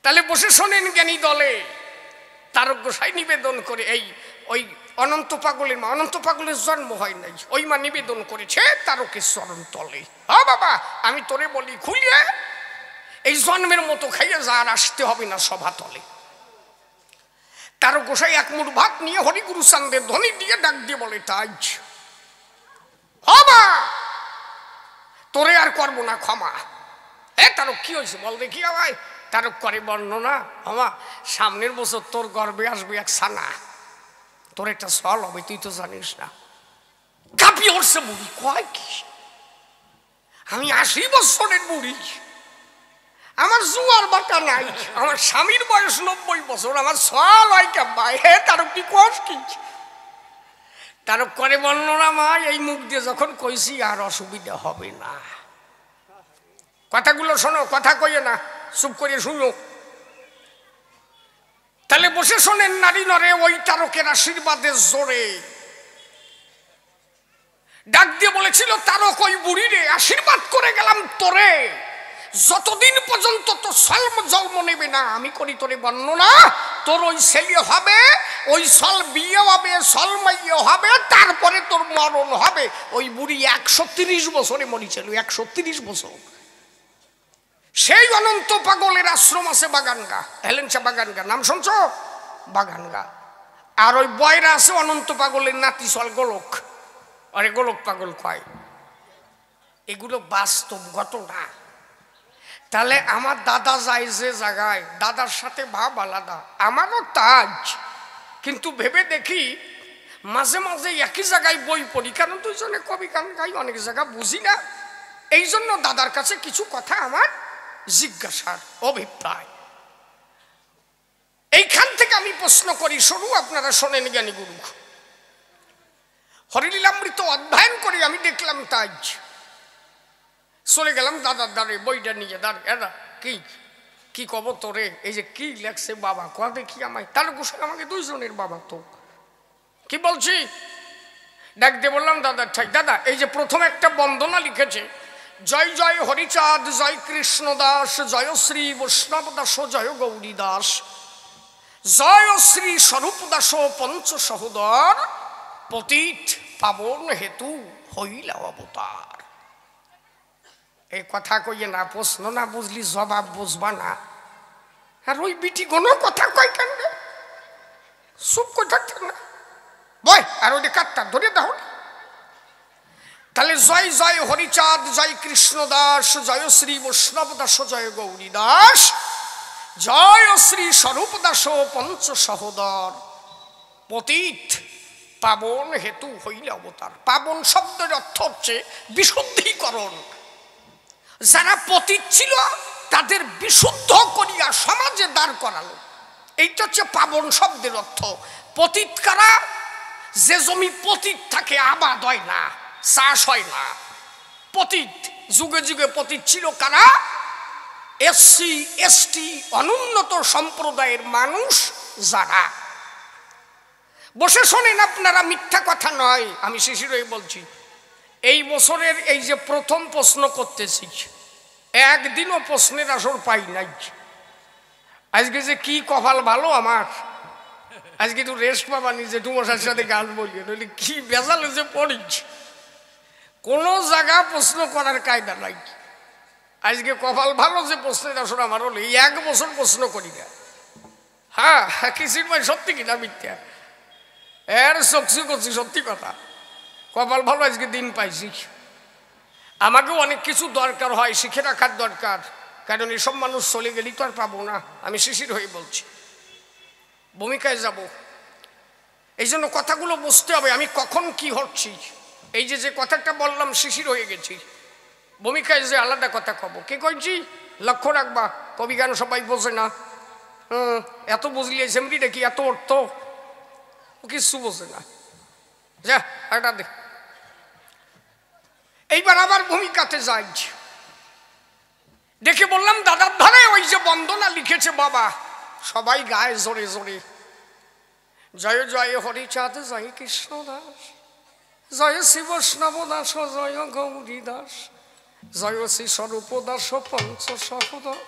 তাহলে বসে শোনেন জ্ঞানী দলে তারক গোসাই নিবেদন করে এই ওই অনন্ত পাগলের মা, অনন্ত পাগলের জন্ম হয় নাই, ওই মা নিবেদন করেছে তারকের চরণ তলে। হ্যাঁ বাবা আমি তোরে বলি খুলিয়ে এই জন্মের মতো খাইয়ে যা, আর আসতে হবে না সভা তলে। তারক গোসাই এক মুঠ ভাত নিয়ে হরিগুরু চান্দের ধ্বনি দিয়ে ডাক দিয়ে বলে তাজ হবা তোরে আর করবো না ক্ষমা। তারক কি হয়েছে বল দেখি আমায়। তারক করে বর্ণনা, আমা সামনের বছর তোর গর্বে আসবে এক ছানা, তোর একটা সল হবে তুই তো জানিস না। কাঁপিয়ে উঠছে বুড়ি, কয় কি আমি 80 বছরের বুড়ি, আমার জুয়ার বাটা নাই, আমার স্বামীর বয়স 90 বছর, আমার সল হয় কেমন। তারক কি কস কি? তারক করে বর্ণনা, মা এই মুখ দিয়ে যখন কইছি আর অসুবিধা হবে না, কথাগুলো শোনো, কথা কইয়ে না, চুপ করে শুনো। তাহলে বসে শোনেন নারী নরে ওই তারকের আশীর্বাদের জোরে ডাক দিয়ে বলেছিল তারক ওই বুড়ি রে আশীর্বাদ করে গেলাম তোরে, যতদিন পর্যন্ত তোর সলম জন্ম নেবে না আমি করি তোরে বর্ণনা, তোর ওই ছেলে হবে, ওই সল বিয়ে হবে, সল মাইয়ে হবে, তারপরে তোর মরণ হবে। ওই বুড়ি 130 বছরে মরিছিল, 130 বছর। সেই অনন্ত পাগলের আশ্রম আছে বাগানগা, হেলেনচা বাগানগা, নাম শুনছ? বাগানগা। আর ওই বয়রা আছে অনন্ত পাগলের নাতি সল গোলক, আরে গোলক পাগল কয়। এগুলো বাস্তব ঘটনা। তাহলে আমার দাদা যায় যে জায়গায়, দাদার সাথে ভাব আলাদা, আমারও তাজ, কিন্তু ভেবে দেখি মাঝে মাঝে একই জায়গায় বই পড়ি, কারণ দুইজনে কবি গান গাই, অনেক জায়গা বুঝি না, এই জন্য দাদার কাছে কিছু কথা আমার জিজ্ঞাসার অভিপ্রায়। এইখান থেকে আমি প্রশ্ন করি, শুরু আপনারা শোনেন জ্ঞানী গুরু। হরিলীলামৃত অধ্যয়ন করি আমি দেখলাম তাজ, চলে গেলাম দাদার দ্বারে বইটা নিয়ে, দাদা কি কি কব তোরে, এই যে কি লেখছে বাবা ক দেখি আমায়। তার গোসাই আমাকে দুইজনের বাবা, তো কি বলছি ডাক দিয়ে বললাম দাদা ঠাই, দাদা এই যে প্রথম একটা বন্দনা লিখেছে, জয় জয় হরিচাঁদ, জয় কৃষ্ণ দাস, জয় শ্রী বৈষ্ণব দাস, জয় গৌরী দাস, জয় শ্রী স্বরূপ দাস পঞ্চ সহোদর, পতিত পাবন হেতু হইলা অবতার। এই কথা কইয়ে না, প্রশ্ন না বুঝলি জবাব বুঝবা না। আর ওই বিটি কোনো কথা কয় কেন, চুপ করে থাকতে না বয়, আর ওই কাটটা ধরে দাও। তাহলে জয় জয় হরিচাঁদ, জয় কৃষ্ণ দাস, জয় শ্রী বৈষ্ণব দাস, জয় গৌরী দাস, জয় শ্রী স্বরূপ দাস পঞ্চ সহোদর, পতিত পাবন হেতু হইলে অবতার। পাবন শব্দের অর্থ হচ্ছে বিশুদ্ধিকরণ। যারা পতিত ছিল তাদের বিশুদ্ধ করিয়া সমাজে দাঁড় করানো, এইটা হচ্ছে পাবন শব্দের অর্থ। পতিত কারা? যে জমি পতিত থাকে, আবাদ হয় না, চাষ হয় না, পতিত। যুগে যুগে পতিত ছিল কারা? এসসি এসটি অনুন্নত সম্প্রদায়ের মানুষ যারা। বসে শোনেন আপনারা, মিথ্যা কথা নয়, আমি শিশিরই বলছি। এই বছরের এই যে প্রথম প্রশ্ন করতেছি, একদিনও প্রশ্নের আসর পাই নাই। আজকে যে কি কপাল ভালো আমার, আজকে একটু রেস্ট পাবা, নিজে টুমশার সাথে গান বলিয়ে, নইলে কি বেজালে যে পড়িস, কোনো জায়গা প্রশ্ন করার কায়দা নাই। আজকে কপাল ভালো যে প্রশ্নের আসর আমার হলো, এই 1 বছর প্রশ্ন করি না। হ্যাঁ কিসির ভাই সত্যি কিনা মিথ্যা, এর চকচি করছি, সত্যি কথা। কপাল ভালো আজকে দিন পাইছি। আমাকেও অনেক কিছু দরকার হয়, শিখে রাখার দরকার, কারণ এসব মানুষ চলে গেলেই তো আর পাবো না। আমি শিশির হয়ে বলছি, ভূমিকায় যাব, এই জন্য কথাগুলো বুঝতে হবে আমি কখন কি হচ্ছি। এই যে যে কথাটা বললাম শিশির হয়ে গেছি, ভূমিকায় যে আলাদা কথা কব, কে কইছি লক্ষ্য রাখবা, কবি গান সবাই বোঝে না। এত বুঝলি সেমরি দেখি এত অর্থ ও কিছু বোঝে না। যা এটা দেখ। এইবার আবার ভূমিকাতে যাই, দেখে বললাম দাদার ধারে ওই যে বন্দনা লিখেছে বাবা, সবাই গায়ে জোরে জোরে, জয় জয় হরিচাঁদ, জয় কৃষ্ণ দাস, জয় শ্রী বৈষ্ণব দাস, জয় গৌরী দাস, জয় শ্রী স্বরূপ দাস পঞ্চ সহোদর,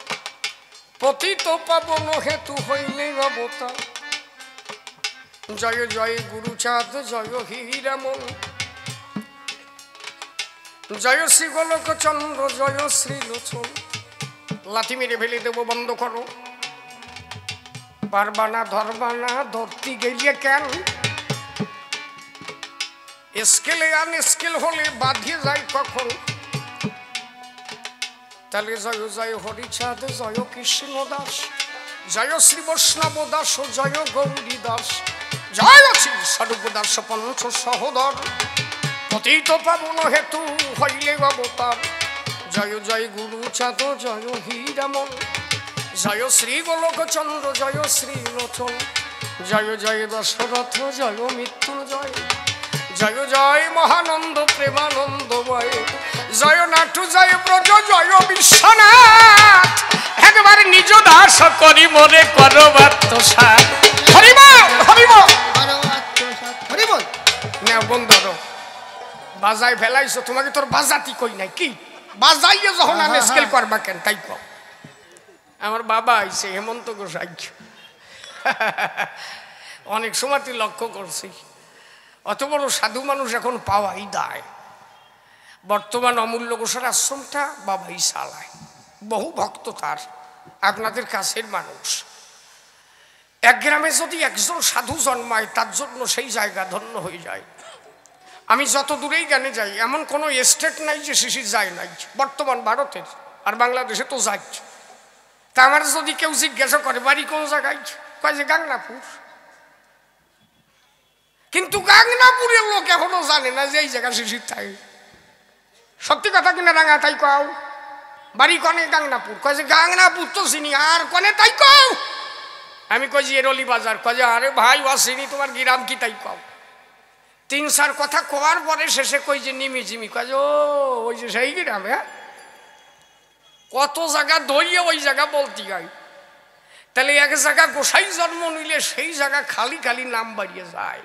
পতিত পাবন হেতু হইলে অবতার, জয় জয় গুরুচাঁদ, জয় হীরামন, জয় শ্রী গোলক চন্দ্র, জয় শ্রী লোচন। লাথি মেরে ফেলে দেবো, বন্ধ করো। পারবানা ধরবানা, ধরতে গেলিয়ে কেন? স্কেলে আন স্কেল হলে বাঁধিয়ে যায় কখন? তাহলে জয় জয় হরিচাঁদ, জয় কৃষ্ণ দাস, জয় শ্রী বৈষ্ণব দাস, জয় গৌরী দাস, জয় শ্রী স্বরূপ দাস পঞ্চ সহোদর, পতিত পাবন হেতু হইলে অবতার, জয় জয় গুরুচাঁদ, জয় হীরামন, জয় শ্রী গোলক চন্দ্র, জয় শ্রী লোচন, জয় জয় দশরথ, জয় মৃত্যুঞ্জয়, জয় জয় মহানন্দ প্রেমানন্দময়, জয় নাটু, জয় ব্রজ, জয় বিশ্বনাথ, একবার নিজ দাস করি মনে করো আত্মসাৎ। হরিবল হরিবল হরিবল। না বন্ধু বাজাই ফেলাইছো, তোমাকে তোর বাজাতি কই নাই কি? বাজাইয়ে যখন আমি স্কেল করবা কেন তাই কও। আমার বাবা আইছে হেমন্ত গোসাই, অনেক সময় তুই লক্ষ্য করছি অত বড় সাধু মানুষ এখন পাওয়াই দায়। বর্তমান অমূল্য গোসার আশ্রমটা বাবাই চালায়, বহু ভক্ত তার, আপনাদের কাছের মানুষ। এক গ্রামে যদি একজন সাধু জন্মায় তার জন্য সেই জায়গা ধন্য হয়ে যায়। আমি যত দূরেই জ্ঞানে যাই, এমন কোনো স্টেট নাই যে শিশির যায় নাই, বর্তমান ভারতের আর বাংলাদেশে তো যাচ্ছে। তা আমার যদি কেউ জিজ্ঞাসা করে বাড়ি কোন জায়গায়, কয় যে গাংনাপুর। কিন্তু গাংনাপুরের লোক এখনো জানে না যে এই জায়গা শিশির থাকে। সত্যি কথা কিনা রাঙা তাই কও? বাড়ি কনে গাংনাপুর, কয় যে গাংনাপুর তো চিনি, আর কনে তাই কও? আমি কই যে এরলি বাজার, কয় যে আরে ভাই ও চিনি, তোমার গ্রাম কি তাই কও? তিন চার কথা কোয়ার পরে শেষে কই যে নিমি জিমি, কয় যে ও ওই যে সেই গ্রামে। হ্যাঁ, কত জায়গা ধরিয়ে ওই জায়গা বলতে গাই। তাহলে এক জায়গা গোসাই জন্ম নিলে সেই জায়গা খালি খালি নাম বাড়িয়ে যায়।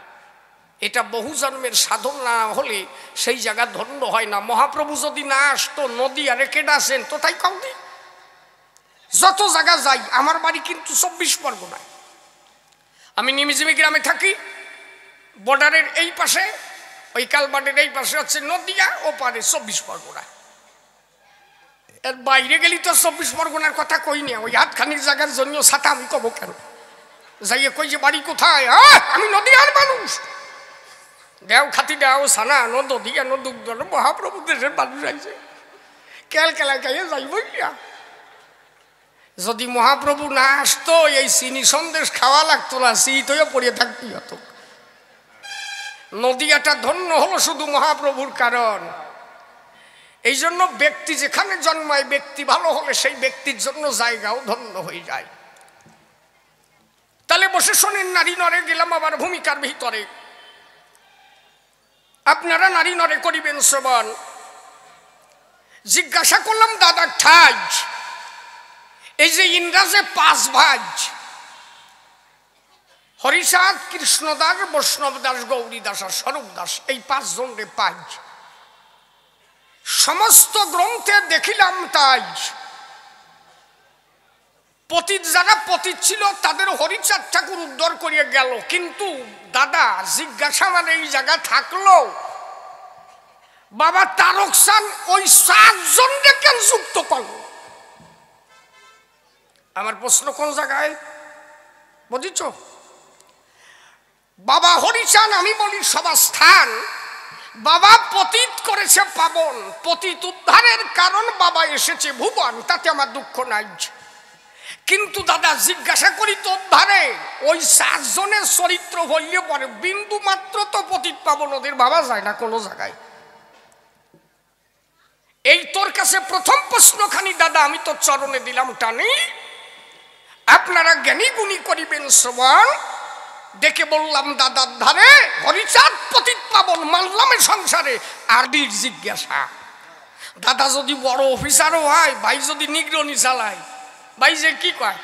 এটা বহু জন্মের সাধন না হলে সেই জায়গা ধন্য হয় না। মহাপ্রভু যদি না আসতো, নদী আরে কেডা আছেন তো তাই কমদি। যত জায়গা যাই, আমার বাড়ি কিন্তু 24 পরগনায়। আমি নিমিজিমি গ্রামে থাকি, বর্ডারের এই পাশে, ওই কালবাটের এই পাশে হচ্ছে নদিয়া, ও পারে 24 পরগনা। এর বাইরে গেলি তো 24 পরগনার কথা কই না, ওই হাতখানির জায়গার জন্য ছাতা আমি কব কেন? যাইয়ে কই যে বাড়ি কোথায়? আমি নদিয়ার মানুষ। দেও খাতি দেও সানা নদিয়া নদুগ্ধ মহাপ্রভু দেশের মানুষ আইছে, কেল কেলায় খাইয়ে যাইব। যদি মহাপ্রভু না আসতো, এই চিনি সন্দেশ খাওয়া লাগতো না, শীত হয়ে পড়ে থাকতি হতো। নদিয়াটা ধন্য হলো শুধু মহাপ্রভুর কারণ। এই জন্য ব্যক্তি যেখানে জন্মায়, ব্যক্তি ভালো হলে সেই ব্যক্তির জন্য জায়গাও ধন্য হয়ে যায়। তাহলে বসে শোনেন, নারী নরে গেলাম আবার ভূমিকার ভিতরে। আপনারা নারী নরে করিবেন শ্রবণ। জিজ্ঞাসা করলাম দাদার ঠাই, এই যে ইংরাজে 5 ভাই, হরিচাঁদ, কৃষ্ণদাস, বৈষ্ণব দাস, গৌরী দাস আর স্বরূপ দাস, এই 5 জন রে পাই। সমস্ত গ্রন্থে দেখিলাম তাই পতিত যারা পতিত ছিল তাদের হরিচাঁদ ঠাকুর উদ্ধার করিয়ে গেল। কিন্তু দাদা জিজ্ঞাসা মানে এই জায়গা থাকলো, বাবা তারক চান ওই 7 জনকে কেন যুক্ত করলো? আমার প্রশ্ন কোন জায়গায় বুঝিছ? বাবা হরিচাঁদ আমি বলি সভাস্থান, বাবা পতিত করেছে পাবন, পতিত উদ্ধারের কারণ বাবা এসেছে ভুবন, তাতে আমার দুঃখ নাই। কিন্তু দাদা জিজ্ঞাসা করি তো উদ্ধারে ওই 7 জনের চরিত্র হইলে পরে বিন্দু মাত্র তো পতিত পাবন ওদের ভাবা যায় না কোনো জায়গায়। এই তোর কাছে প্রথম প্রশ্নখানি দাদা আমি তোর চরণে দিলাম টানি, আপনারা জ্ঞানী গুণী করিবেন শ্রবণ। দেখে বললাম দাদার ধারে হরিচাঁদ পতিত পাবন মানলামে সংসারে আরবির জিজ্ঞাসা। দাদা যদি বড় অফিসারও হয়, ভাই যদি নিগ্রনি চালায়, ভাই যে কি কয়,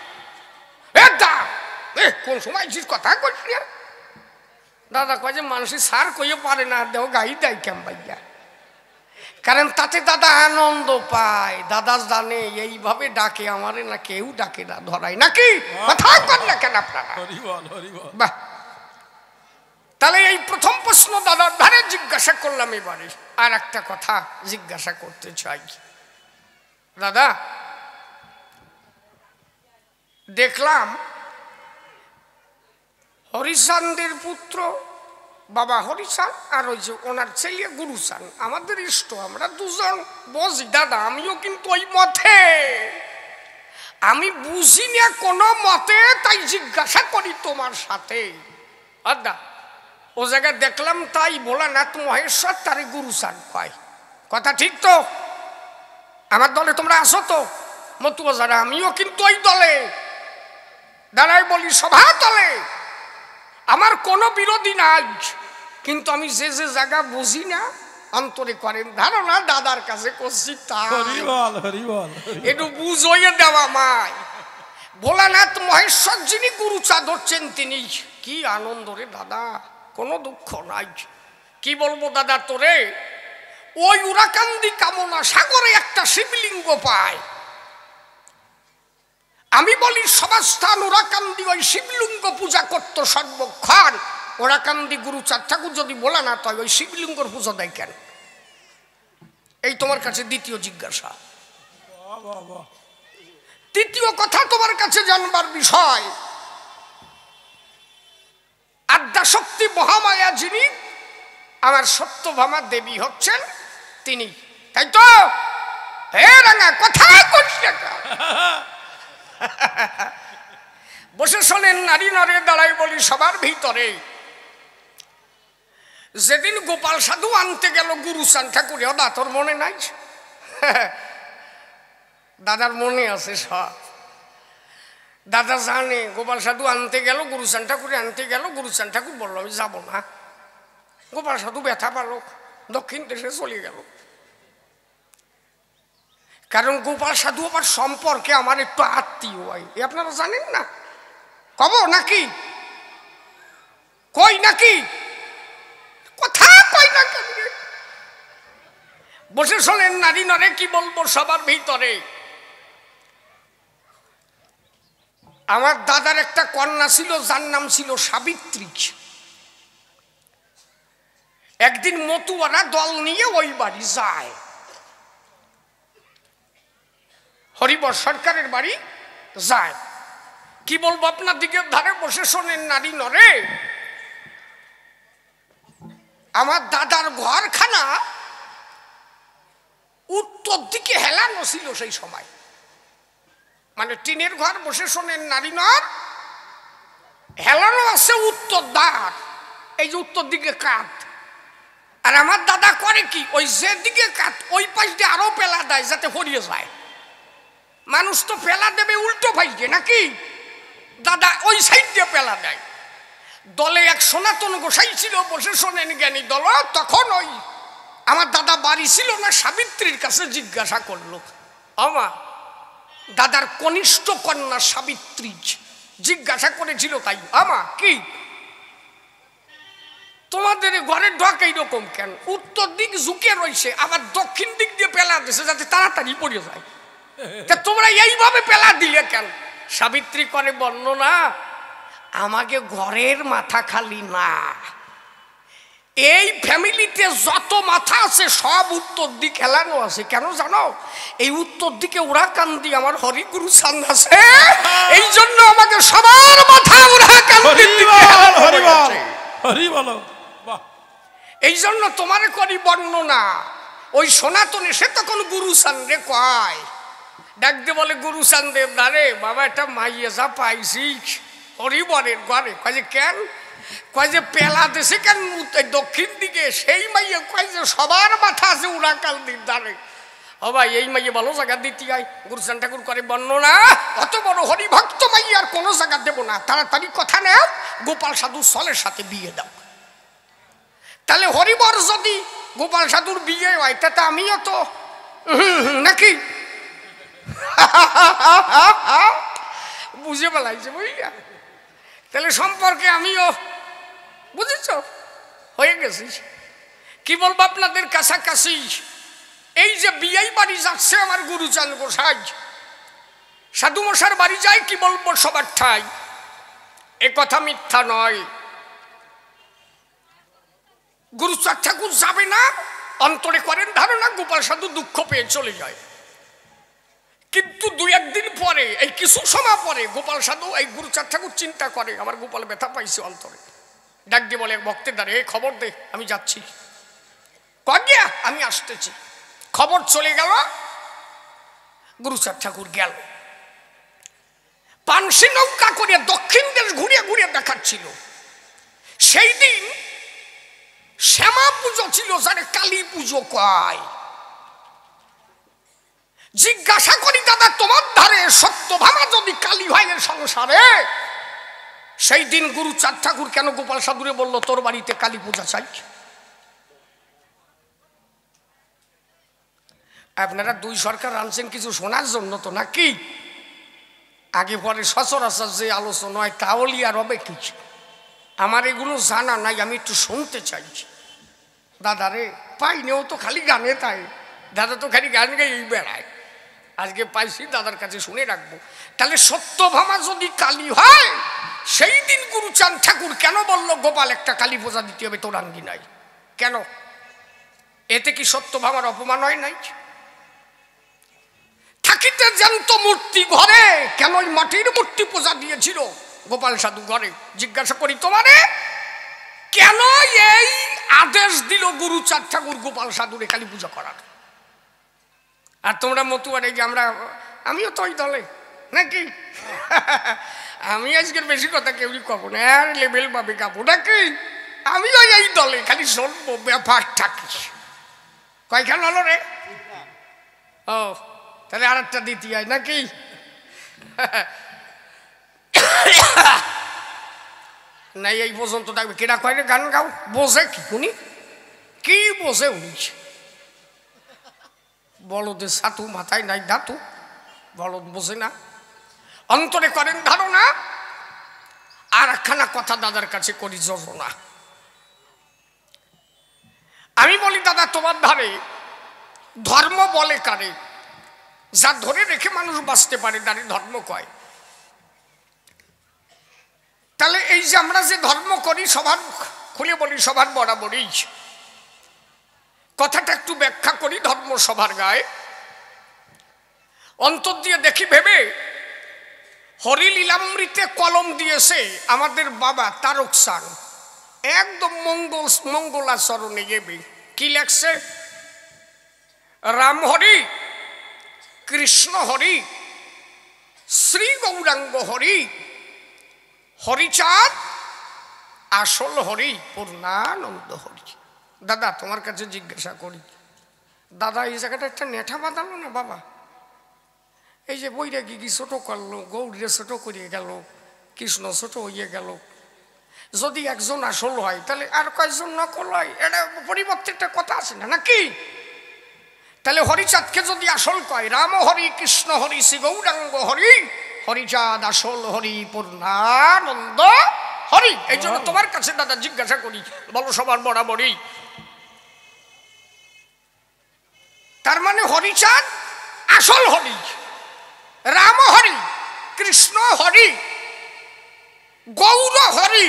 এ দা কোন সময় কথা করছি না। দাদা কয় যে মানুষই সার কইয়ে পারে না, দেহ গাই দেয় কেম ভাইয়া। কারণ তাতে দাদা আনন্দ পায়। দাদা জানে এইভাবে ডাকে আমারে না কেউ ডাকে না, ধরাই নাকি কথা কর না কেন আপনারা। বাহ, তাহলে এই প্রথম প্রশ্ন দাদার ধারে জিজ্ঞাসা করলাম। এবারে আর একটা কথা জিজ্ঞাসা করতে চাই। দাদা দেখলাম হরিচাঁদের পুত্র বাবা হরিচাঁদ আর ওই যে ওনার ছেলে গুরুচাঁদ আমাদের ইষ্ট, আমরা দুজন বুঝি। দাদা আমিও কিন্তু ওই মতে, আমি বুঝি না কোনো মতে, তাই জিজ্ঞাসা করি তোমার সাথে। আদা ও জায়গায় দেখলাম তাই ভোলানাথ মহেশ্বর তারে গুরুচাঁদ কয়, কথা ঠিক তো? আমার দলে তোমরা আসো তো মতুয়া যারা, আমিও কিন্তু ওই দলে দাঁড়াই বলি সভা দলে, আমার কোনো বিরোধী নাই। কিন্তু আমি যে যে জায়গা বুঝি না অন্তরে করেন ধারণা দাদার কাছে করছি, একটু বুঝইয়ে দেওয়া মায়। ভোলানাথ মহেশ্বর যিনি গুরুচাঁদ হচ্ছেন তিনি কি আনন্দ রে দাদা, কোনো দুঃখ নাই। কি বলবো দাদা তোরে, ওই উরাকান্দি কামনা সাগরে একটা শিবলিঙ্গ পায়। আমি বলি সভাস্থান উরাকান্দি ওই শিবলিঙ্গ পূজা করতো সর্বক্ষণ। ওরাকান্দি গুরুচাঁদ ঠাকুর যদি বলা না তাই ওই শিবলিঙ্গর পূজা দেয় কেন? এই তোমার কাছে দ্বিতীয় জিজ্ঞাসা। তৃতীয় কথা তোমার কাছে জানবার বিষয়, আদ্যাশক্তি মহামায়া যিনি আমার সত্যভামা দেবী হচ্ছেন তিনি, তাই তো? হে রাঙা কথা করছি বসে শোনেন নারী নরে দাঁড়াই বলি সবার ভিতরে। যেদিন গোপাল সাধু আনতে গেল গুরুচাঁদ ঠাকুরে, দা তোর মনে নাই? দাদার মনে আছে সব। দাদা জানে গোপাল সাধু আনতে গেল, গুরুচাঁদ ঠাকুরে আনতে গেল। গুরুচাঁদ ঠাকুর বলল আমি যাবো না। গোপাল সাধু ব্যথা পাল, দক্ষিণ দেশে চলে গেল। কারণ গোপাল সাধু আমার সম্পর্কে আমার একটু আত্মীয় হয়, আপনারা জানেন না? কব নাকি কই নাকি কথা কই না কেন? বসে শোনেন নারী নরে কি বলবো সবার ভিতরে। আমার দাদার একটা কন্যা ছিল যার নাম ছিল সাবিত্রী। একদিন মতুয়ারা দল নিয়ে ওই বাড়ি যায়, হরিবর সরকারের বাড়ি যায়। কি বলবো আপনার দিকের ধারে বসে শোনেন নারী নরে। আমার দাদার ঘরখানা উত্তর দিকে হেলানো ছিল সেই সময়, মানে টিনের ঘর। বসে শোনেন নারী নর, হেলানো আছে উত্তর দ্বার, এই যে উত্তর দিকে কাঠ। আর আমার দাদা করে কি, ওই যে দিকে কাঠ ওই পাশ দিয়ে আরো পেলা দেয় যাতে হরিয়ে যায়। মানুষ তো পেলা দেবে উল্টো ভাইকে নাকি, দাদা ওই সাইড দিয়ে পেলা দেয়। দলে এক সনাতন গোসাই ছিল, বসে শোনেন জ্ঞানী দল। তখন ওই আমার দাদা বাড়ি ছিল না, সাবিত্রীর কাছে জিজ্ঞাসা করলো। আমা দাদার কনিষ্ঠ কন্যা সাবিত্রী জিজ্ঞাসা করেছিল, তাই আমা কি তোমাদের ঘরের ঢক এইরকম কেন? উত্তর দিক ঝুঁকে রয়েছে, আবার দক্ষিণ দিক দিয়ে পেলা দিয়েছে যাতে তাড়াতাড়ি পড়ে যায়। তা তোমরা এইভাবে পেলা দিলে কেন? সাবিত্রী করে বর্ণনা, আমাকে ঘরের মাথা খালি না, এই ফ্যামিলিতে যত মাথা আছে সব উত্তর দিক হেলানো আছে। কেন জানো? এই উত্তর দিকে উরাকান্দি আমার হরিগুরু চাঁদ আছে, এই জন্য আমাকে সবার মাথা উরাকান্দির দিকে হেলানো হয়েছে। এই জন্য তোমারে করি বর্ণনা। ওই সনাতনে সে তখন গুরুচাঁদ রে কয়, ডাকতে বলে গুরুচাঁদ দেব দারে বাবা একটা মাইয়ে যা পাইছি হরিবরের ঘরে। কয় যে কেন? কয় যে পেলা দেশে কেন দক্ষিণ দিকে, সেই মাইয়ে কয় যে সবার মাথা আছে উরাকান্দির দ্বারে। ও ভাই এই মাইয়ে ভালো জায়গা দিতে হয় গুরুচান ঠাকুর করে বর্ণনা অত বড় হরিভক্ত মাইয়ে আর কোনো জায়গা দেবো না তাড়াতাড়ি কথা নেও গোপাল সাধু সলের সাথে বিয়ে দাও তাহলে হরিবর যদি গোপাল সাধুর বিয়ে হয় তাতে আমিও তো নাকি বুঝে পেলাইছে বুঝলা তাহলে সম্পর্কে আমিও বুঝেছ হয়ে গেছি কি বলবো আপনাদের কাছাকাছি এই যে বিয়ে বাড়ি যাচ্ছে আমার গুরুচান গোসাই সাধু মশার বাড়ি যায় কি বলবো সবার ঠাই এ কথা মিথ্যা নয় গুরুচাঁদ ঠাকুর যাবে না অন্তরে করেন ধারণা গোপাল সাধু দুঃখ পেয়ে চলে যায় কিন্তু দুই একদিন পরে এই কিছু সময় পরে গোপাল সাধু এই গুরুচাঁদ ঠাকুর চিন্তা করে আমার গোপাল ব্যথা পাইছে অন্তরে ডাক দিয়ে বলে ভক্তের দ্বারে খবর দে আমি যাচ্ছি কগিয়া আমি আসতেছি খবর চলে গেল গুরুচাঁদ ঠাকুর গেল পানসি নৌকা করে দক্ষিণ দেশ ঘুরিয়ে ঘুরিয়ে দেখাচ্ছিল সেই দিন শ্যামা পুজো ছিল যারে কালী পুজো কয় জিজ্ঞাসা করি দাদা তোমার ধারে সত্যভামা যদি কালী হয় সংসারে সেই দিন গুরুচাঁদ ঠাকুর কেন গোপাল সাধুরে বলল তোর বাড়িতে কালী পূজা চাই আপনারা দুই সরকার আনছেন কিছু শোনার জন্য তো নাকি আগে পরে সচরাচর যে আলোচনা হয় তাহলে আর হবে কিছু আমার এগুলো জানা নাই আমি একটু শুনতে চাইছি দাদা রে পাইনেও তো খালি গানে তাই দাদা তো খালি গান গাই বেড়ায় আজকে পাইছি দাদার কাছে শুনে রাখবো তাহলে সত্যভামা যদি কালী হয় সেই দিন গুরুচাঁদ ঠাকুর কেন বলল গোপাল একটা কালী পূজা দিতে হবে তোর আঙ্গি নাই কেন এতে কি সত্যভামার অপমান হয় নাই থাকিতে জ্যান্ত মূর্তি ঘরে কেন ওই মাটির মূর্তি পূজা দিয়েছিল গোপাল সাধু ঘরে জিজ্ঞাসা করি তোমারে কেন এই আদেশ দিল গুরুচাঁদ ঠাকুর গোপাল সাধুরে কালী পূজা করার আর তোমরা মতুয়ারে যে আমিও তো ওই দলে নাকি আমি আজকের বেশি কথা কেউই কব না আর লেভেল পাবে কাবো নাকি আমিও এই দলে খালি শুনবো ব্যাপার থাকি কয়খান হলো রে ও তাহলে আর একটা দিতে হয় নাকি নাই এই পর্যন্ত থাকবে কেটা কয় রে গান গাও বোঝে কি উনি কি বোঝে উনি বলদের সাতু মাথায় নাই দাতু বলদ বোঝে না অন্তরে করেন ধারণা আর একখানা কথা দাদার কাছে করি যোজনা আমি বলি দাদা তোমার ধারে ধর্ম বলে কারে যা ধরে রেখে মানুষ বাঁচতে পারে তারে ধর্ম কয় তাহলে এই যে আমরা যে ধর্ম করি সবার খুলে বলি সবার বরাবরই কথাটা একটু ব্যাখ্যা করি ধর্ম সবার গায়ে অন্তর দিয়ে দেখি ভেবে হরিলীলামৃতে কলম দিয়েছে আমাদের বাবা তারক সান একদম মঙ্গলাচরণে গেবে কি লেখছে রাম হরি কৃষ্ণ হরি শ্রী গৌরাঙ্গ হরি হরিচাঁদ আসল হরি পূর্ণানন্দ হরি দাদা তোমার কাছে জিজ্ঞাসা করি দাদা এই জায়গাটা একটা নেঠা বাঁধালো না বাবা এই যে বৈরাগী কি ছোট করলো গৌরীরে ছোট করিয়ে গেল কৃষ্ণ ছোট হইয়ে গেল যদি একজন আসল হয় তাহলে আর কয়েকজন নকল হয় এটা পরিবর্তে একটা কথা আছে না নাকি তাহলে হরিচাঁদকে যদি আসল কয় রাম হরি কৃষ্ণ হরি শ্রী গৌরাঙ্গ হরি হরিচাঁদ আসল হরি পূর্ণানন্দ হরি এই জন্য তোমার কাছে দাদা জিজ্ঞাসা করি বলো সবার বরাবরই তার মানে হরিচাঁদ আসল হরি রাম হরি কৃষ্ণ হরি গৌর হরি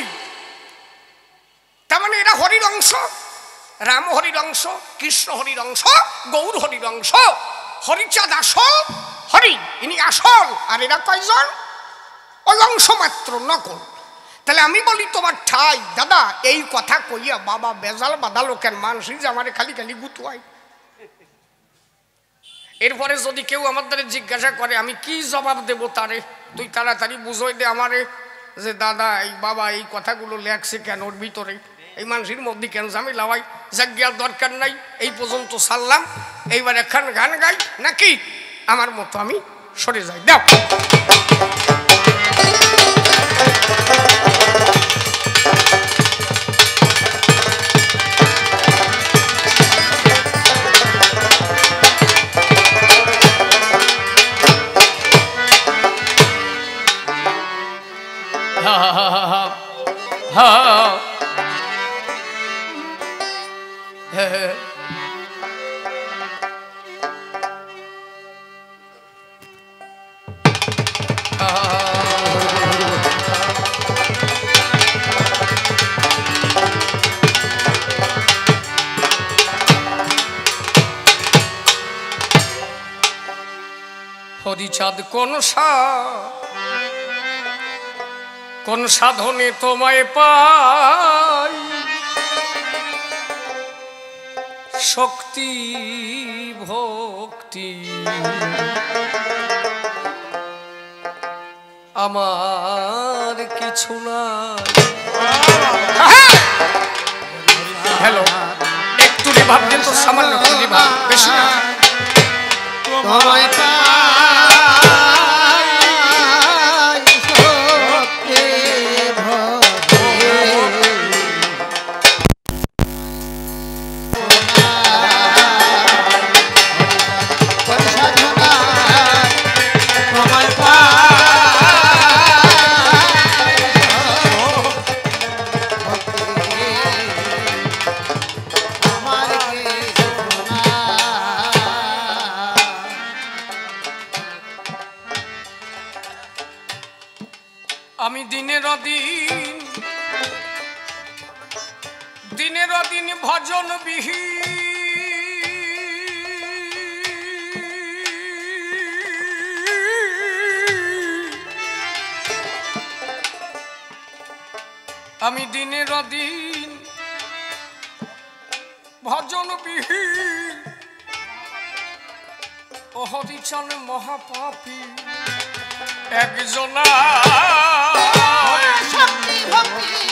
তার মানে এরা হরির অংশ রাম হরির অংশ কৃষ্ণ হরির অংশ গৌর হরির অংশ হরিচাঁদ আসল হরি ইনি আসল আর এরা কয়জন ওই অংশ মাত্র নকল তাহলে আমি বলি তোমার ঠাই দাদা এই কথা কইয়া বাবা বেজাল বাঁধালো কেন মানুষ যে আমার খালি খালি গুতুয়াই এরপরে যদি কেউ আমাদের জিজ্ঞাসা করে আমি কি জবাব দেব তারে তুই তাড়াতাড়ি বুঝোই দে আমারে যে দাদা এই বাবা এই কথাগুলো লেখছে কেন ওর ভিতরে এই মানুষের মধ্যে কেন ঝামেলা হয় জাজ্ঞার দরকার নাই এই পর্যন্ত সারলাম এইবার এখন গান গাই নাকি আমার মতো আমি সরে যাই? দাও। হরিচাঁদ কোন সাধনে তোমায় পাই, শক্তি ভক্তি আমার কিছু না। হ্যালো, একটু রিভাব দিন তো, সামান্য একটু রিভাব, বেশি না। তোমায় আমি দিনের দিন ভজন বিহি আমি দিনের দিন ভজন বিহি ও হরিচাঁদ মহাপাপী একজনা। শক্তি ভক্তি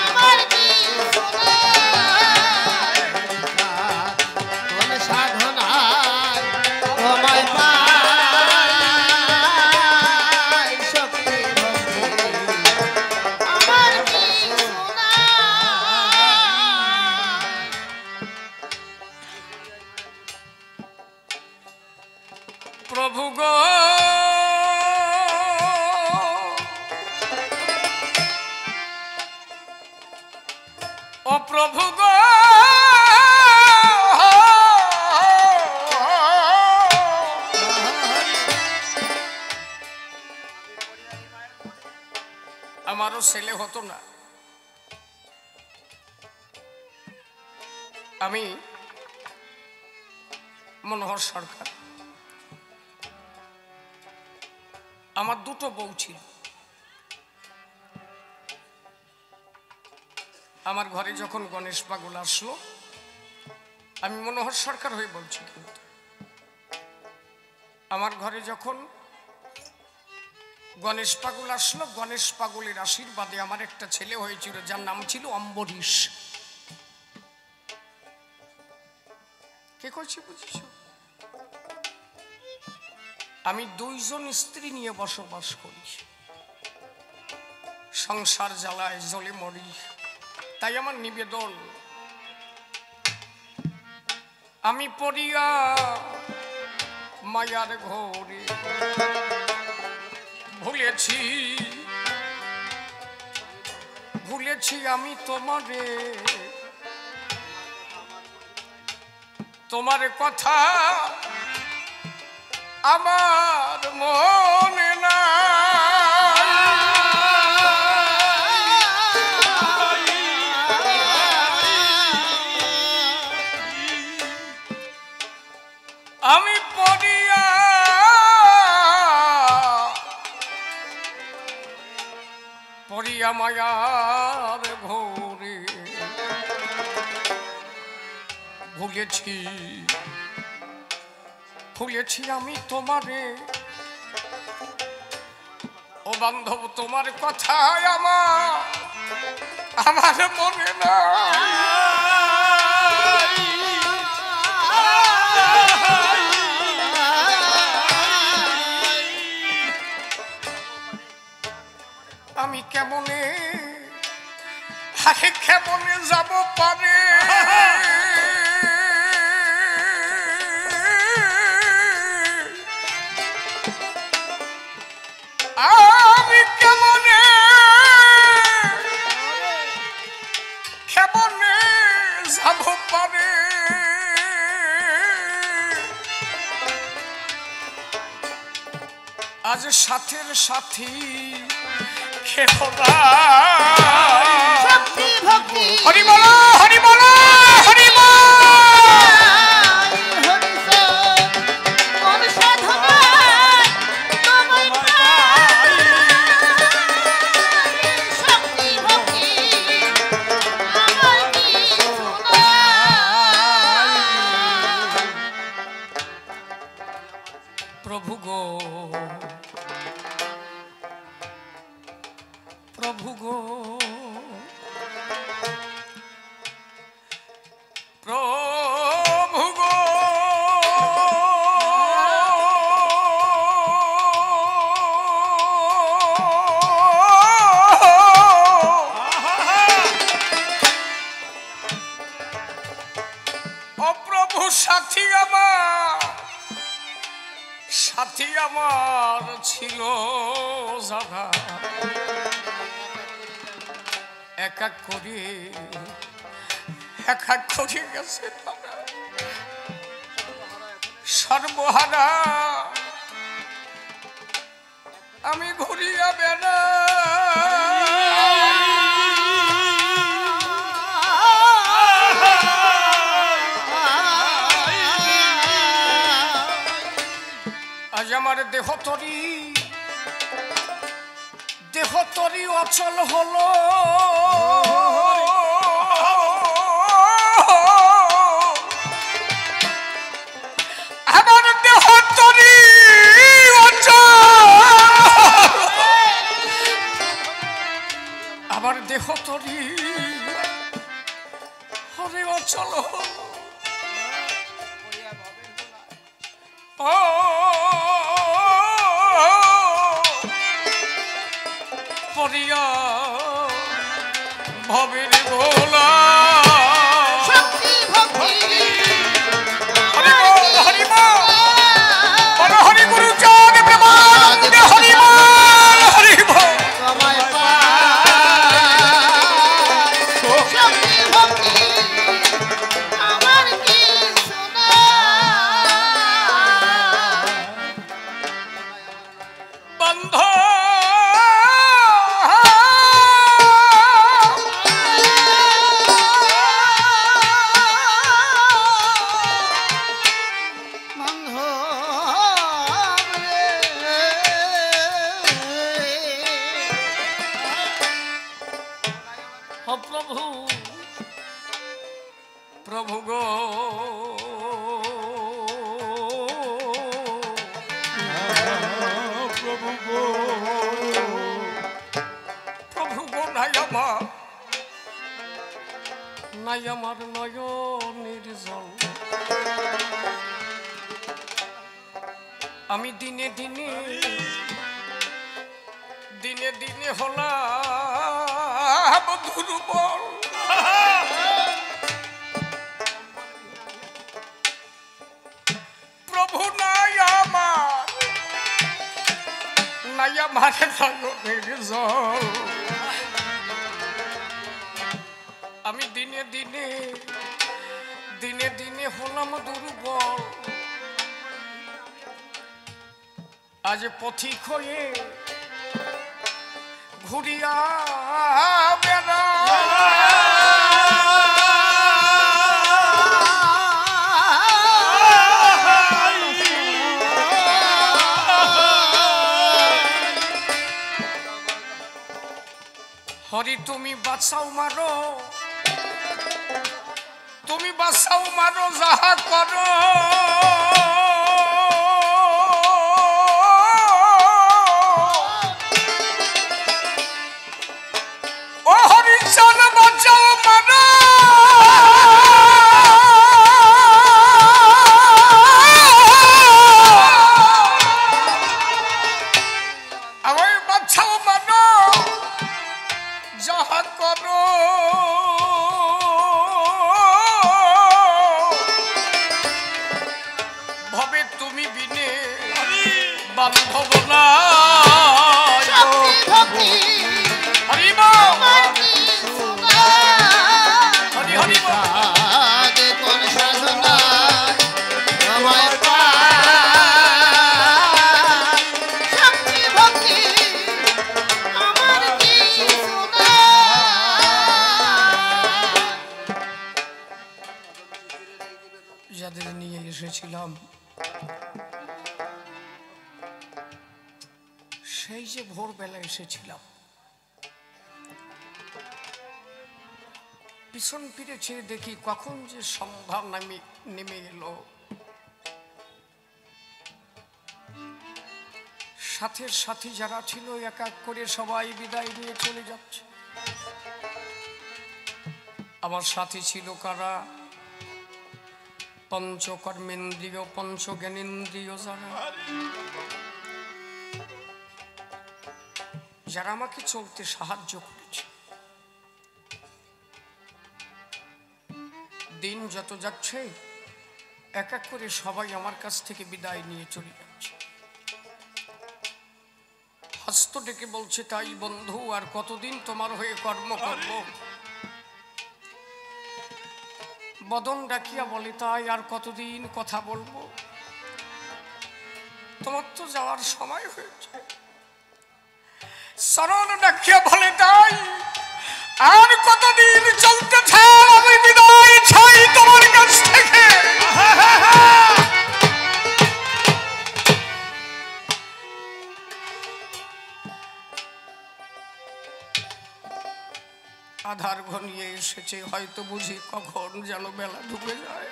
আমার কিছু নাই, কোন সাধনায় তোমায় পাই, শক্তি ভক্তি আমার কিছু নাই। প্রভু গো ও প্রভু গো, আমারও ছেলে হতো না, আমি মনোহর সরকার, আমার দুটো বউ ছিল। আমার ঘরে যখন গণেশ পাগল আসলো, আমি মনোহর সরকার হয়ে বলছি, কিন্তু আমার ঘরে যখন গণেশ পাগল আসলো, গণেশ পাগলের আশীর্বাদে আমার একটা ছেলে হয়েছিল যার নাম ছিল অম্বরীশ। কে কইছি বুঝিস? আমি দুইজন স্ত্রী নিয়ে বসবাস করি, সংসার জ্বালায় জ্বলে মরি। তাই আমার নিবেদন, আমি পড়িয়া মায়ার ঘরে ভুলেছি আমি তোমার কথা আমার মনে না। আমি পড়িয়া মায়ার ঘোরে ভুলেছি আমি তোমারে। ও বান্ধব, তোমার কথা আমার মনে না। কেমনে আরে কেমনে যাব পারে আমি কেমনে কেমনে যাব পারে আজ সাথের সাথী খেলা শক্তি ভক্তি হরি বলো হরি বলো হরি বল হরি কোন সাধনা তোমায় পাই শক্তি ভক্তি আমার কি প্রভু গো প্রভু গো প্রভু গো ও প্রভু সাথী আমার ছিল যারা এক এক করে গেছে তারা সর্বহারা আমি ঘুরিয়া বেড়া আজ আমার দেহ তরি অচল হলো আমার দেহ তরি আমার দেহ তরি হরে অচল হলো পরিয়া ভবের ভোলা শক্তি ভক্তি হরি বল হরি বল বল হরি গুরু চাঁদ প্রেমানন্দ হরি বল হরি বল তোমায় পাই শক্তি ভক্তি আমার কি বন্ধ প্রভু প্রভু গো প্রভু গো প্রভু গো নাই আমার নয়নের জল আমি দিনে দিনে হলাম দুর্বল প্রভু নাই আমার নয়নের জল আমি দিনে দিনে হলাম দুর্বল আজ পথিক হয়ে ঘুরিয়া বেড়া হরি তুমি বাঁচাও মারো যাহা করো ও হরি চল বাঁচাও মারো যাহা করো ভবে তুমি বিনে বান্ধব না শক্তি ভক্তি হরি বল আমার কি সোনা হরি হরি বল আগে কোন সাধনা তোমায় পাই শক্তি ভক্তি আমার কি সোনা যাদের নিয়ে এসেছিলাম সেই যে ভোরবেলা এসেছিলাম পিছন ফিরে চেয়ে দেখি কখন যে সন্ধ্যা নেমে এলো সাথের সাথী যারা ছিল এক এক করে সবাই বিদায় নিয়ে চলে যাচ্ছে আমার সাথী ছিল কারা পঞ্চকর্মেন্দ্রিয় পঞ্চজ্ঞানেন্দ্রিয় যারা আমাকে চলতে সাহায্য করেছে দিন যত যাচ্ছে এক এক করে সবাই আমার কাছ থেকে বিদায় নিয়ে চলে যাচ্ছে হস্ত ডেকে বলছে তাই বন্ধু আর কতদিন তোমার হয়ে কর্ম করব বদন ডাকিয়া বলে তাই আর কতদিন কথা বলবো তোমার তো যাওয়ার সময় হয়েছে শরণ ডাকিয়া বলে তাই আর কতদিন চলতেছে আমি বিদায় চাই তোমার কাছ থেকে আধার ঘনিয়ে এসেছে হয়তো বুঝি কখন যেন বেলা ঢুকে যায়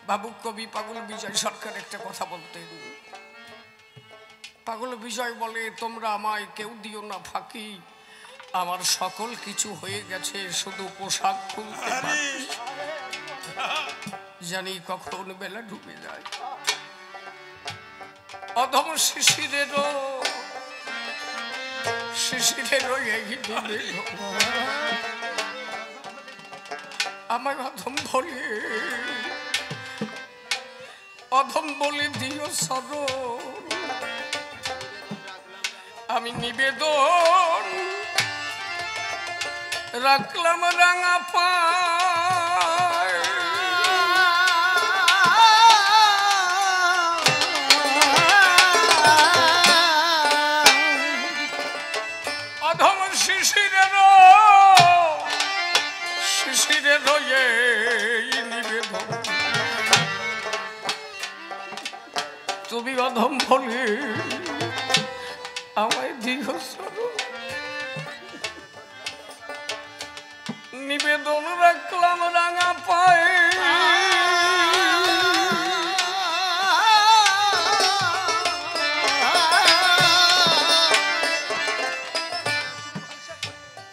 বাবু কবি পাগল বিজয় সরকার একটা কথা বলতেন পাগল বিজয় বলে তোমরা আমায় কেউ দিও না ফাঁকি আমার সকল কিছু হয়ে গেছে শুধু পোশাক খুলতে পারি জানি কখন বেলা ঢুকে যায় অধম শিশিরেরও এই দিনে আমার অধম বলে দিও সরণ আমি নিবেদন রাখলাম রাঙা পায় অধম শিশিরের নিবেদন তুমি অধম বলে আমায় দিও সরণ নিবেদন রাখলাম রাঙা পায়ে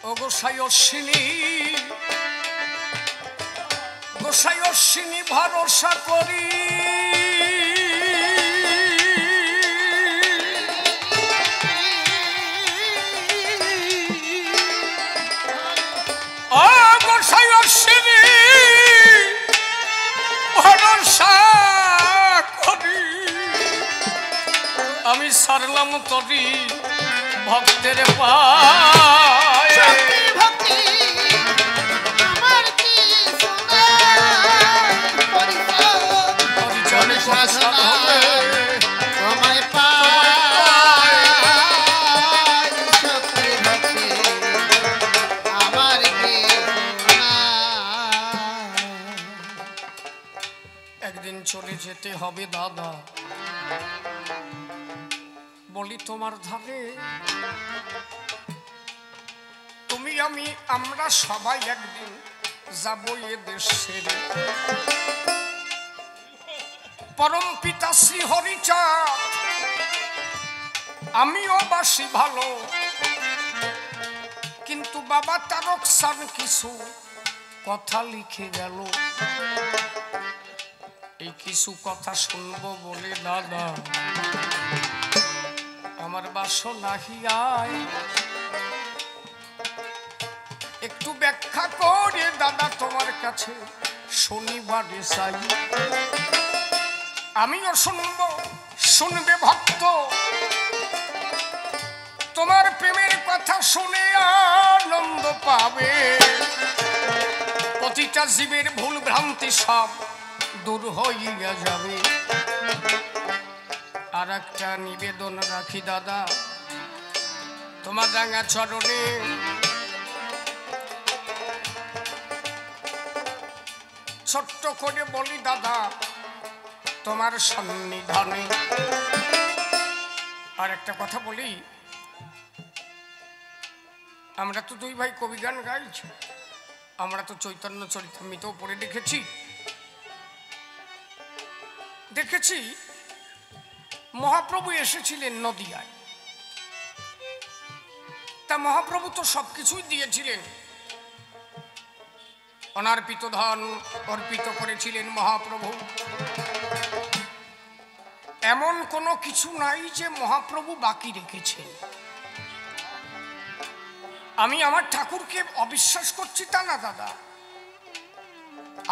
ও গোসাই অশ্বিনী ভরসা করি আমি সারলাম তরি ভক্তের পায় ভক্তি আমার কি সোনা পরিচয় সাধনা তোমায় পাই শক্তি ভক্তি আমার কি সোনা একদিন চলে যেতে হবে দাদা বলি তোমার ধারে তুমি আমি আমরা সবাই একদিন যাব এ দেশ ছেড়ে পরম পিতা শ্রী হরিচাঁদ আমিও বাসি ভালো কিন্তু বাবা তারকসান কিছু কথা লিখে গেল এই কিছু কথা শুনবো বলে দাদা আমার বাসনা হিয়ায় দাদা তোমার কাছে শনিবারে চাই, আমিও শুনবো, শুনবে ভক্ত তোমার প্রেমের কথা শুনে আনন্দ পাবে, প্রতিটা জীবের ভুল ভ্রান্তি সব দূর হইয়া যাবে। আর একটা নিবেদন রাখি দাদা তোমার রাঙা চরণে, ছোট্ট করে বলি দাদা তোমার সন্নিধানে। আর একটা কথা বলি, আমরা তো দুই ভাই কবি গান গাইছি, আমরা তো চৈতন্য চরিতামৃতও পড়ে দেখেছি মহাপ্রভু এসেছিলেন নদিয়ায়। তা মহাপ্রভু তো সবকিছুই দিয়েছিলেন, অনার্পিত ধন অর্পিত করেছিলেন মহাপ্রভু। এমন কোনো কিছু নাই যে মহাপ্রভু বাকি রেখেছেন। আমি আমার ঠাকুরকে অবিশ্বাস করছি তা না দাদা,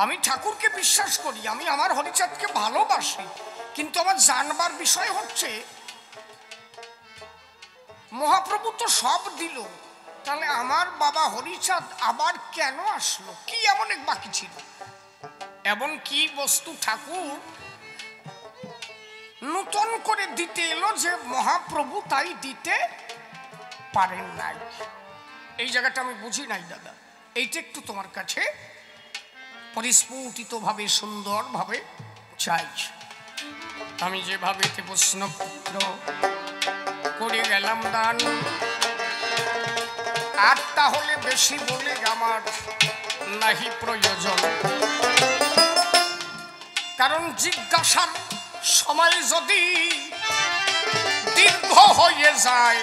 আমি ঠাকুরকে বিশ্বাস করি, আমি আমার হরিচাঁদকে ভালোবাসি, কিন্তু আমার জানবার বিষয় হচ্ছে মহাপ্রভু তো সব দিল, তাহলে আমার বাবা হরিচাঁদ আবার কেন আসলো? কি এমন এক বাকি ছিল? এমন কি বস্তু ঠাকুর নতুন করে দিতে এলো যে মহাপ্রভু তাই দিতে পারেন নাই? এই জায়গাটা আমি বুঝি নাই দাদা, এইটা একটু তোমার কাছে পরিস্ফুটিত ভাবে সুন্দর ভাবে চাই। আমি যেভাবে প্রশ্ন পুত্র করে গেলাম দান, আর তাহলে বেশি বলে আমার নাহি প্রয়োজন, কারণ জিজ্ঞাসার সময় যদি দীর্ঘ হয়ে যায়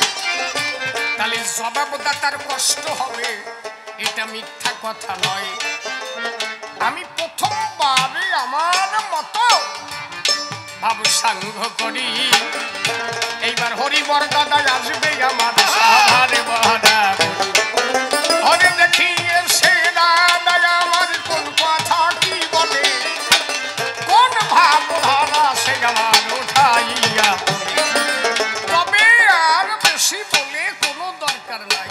তাহলে জবাবদাতার কষ্ট হবে, এটা মিথ্যা কথা নয়। আমি প্রথমবারে আমার মতো ভাবসাঙ্গ করি, এইবার হরিবর দাদা আসবে আমার সাহারে বাধা, হরে দেখি সে দাদা আমার কোন কথা কি বলে, কোন ভাবধারা সে আমার উঠাইয়া, তবে আর বেশি বলে কোনো দরকার নাই।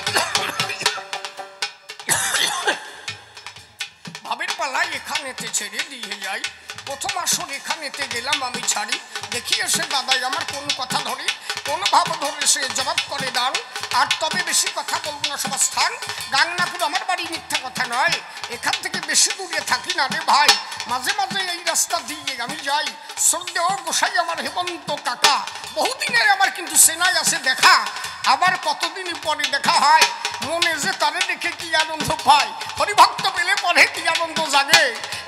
ভাবের পালা এখানেতে ছেড়ে দিয়ে যাই, প্রথম আসর এখানেতে গেলাম আমি ছাড়ি, দেখি এসে দাদাই আমার কোন কথা ধরে কোন ভাব ধরে সে জবাব করে দান। আর তবে বেশি কথা বলবো না, সবার স্থান গাংনাপুর আমার বাড়ি, মিথ্যা কথা নয়, এখান থেকে বেশি দূরে থাকি না রে ভাই, মাঝে মাঝে এই রাস্তা দিয়ে আমি যাই। শ্রদ্ধেয় গোসাই আমার হেমন্ত কাকা, বহুদিনের আমার কিন্তু সেনাই আছে দেখা, আবার কতদিন পরে দেখা হয়, মনে যে তারে দেখে কি আনন্দ পায়, হরিভক্ত পেলে পরে কি আনন্দ জাগে,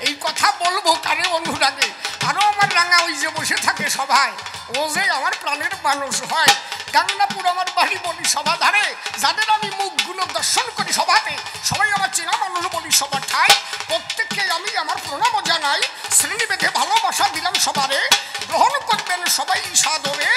এই কথা বলবো কারে অনুরাগে। আরো আমার রাঙা ওই যে বসে থাকে সভায়, ও যে আমার প্রাণের মানুষ হয়। গাংনাপুর আমার বাড়ি বলি সভা ধারে, যাদের আমি মুখগুলো দর্শন করি সভাতে, সবাই আমার চেনা মানুষ বলি সবার ঠাই, প্রত্যেককে আমি আমার প্রণাম জানাই, শ্রেণী বেঁধে ভালোবাসা দিলাম সবারে, গ্রহণ করবেন সবাই সাদরে,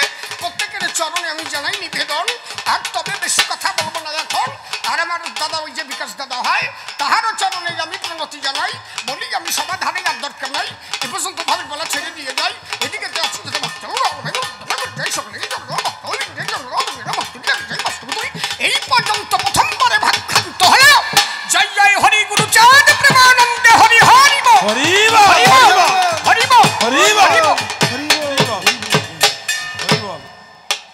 প্রত্যেকের চরণে আমি জানাই নিবেদন। আর তবে বেশি কথা বলবো না এখন, আর আমার দাদা ওই যে বিকাশ দাদা হয়, তাহারও চরণে আমি প্রণতি জানাই, বলি আমি সভা ধারে আর দরকার নাই, এ পর্যন্ত ভাবের বেলা ছেড়ে দিয়ে যাই। এদিকে এই পর্যন্ত প্রথমবারে ভাক্ষান্ত হলো, জয় জয় হরি গুরু চাঁদ প্রেমানন্দে হরি হরি হরি হরি হরি হরি হরি।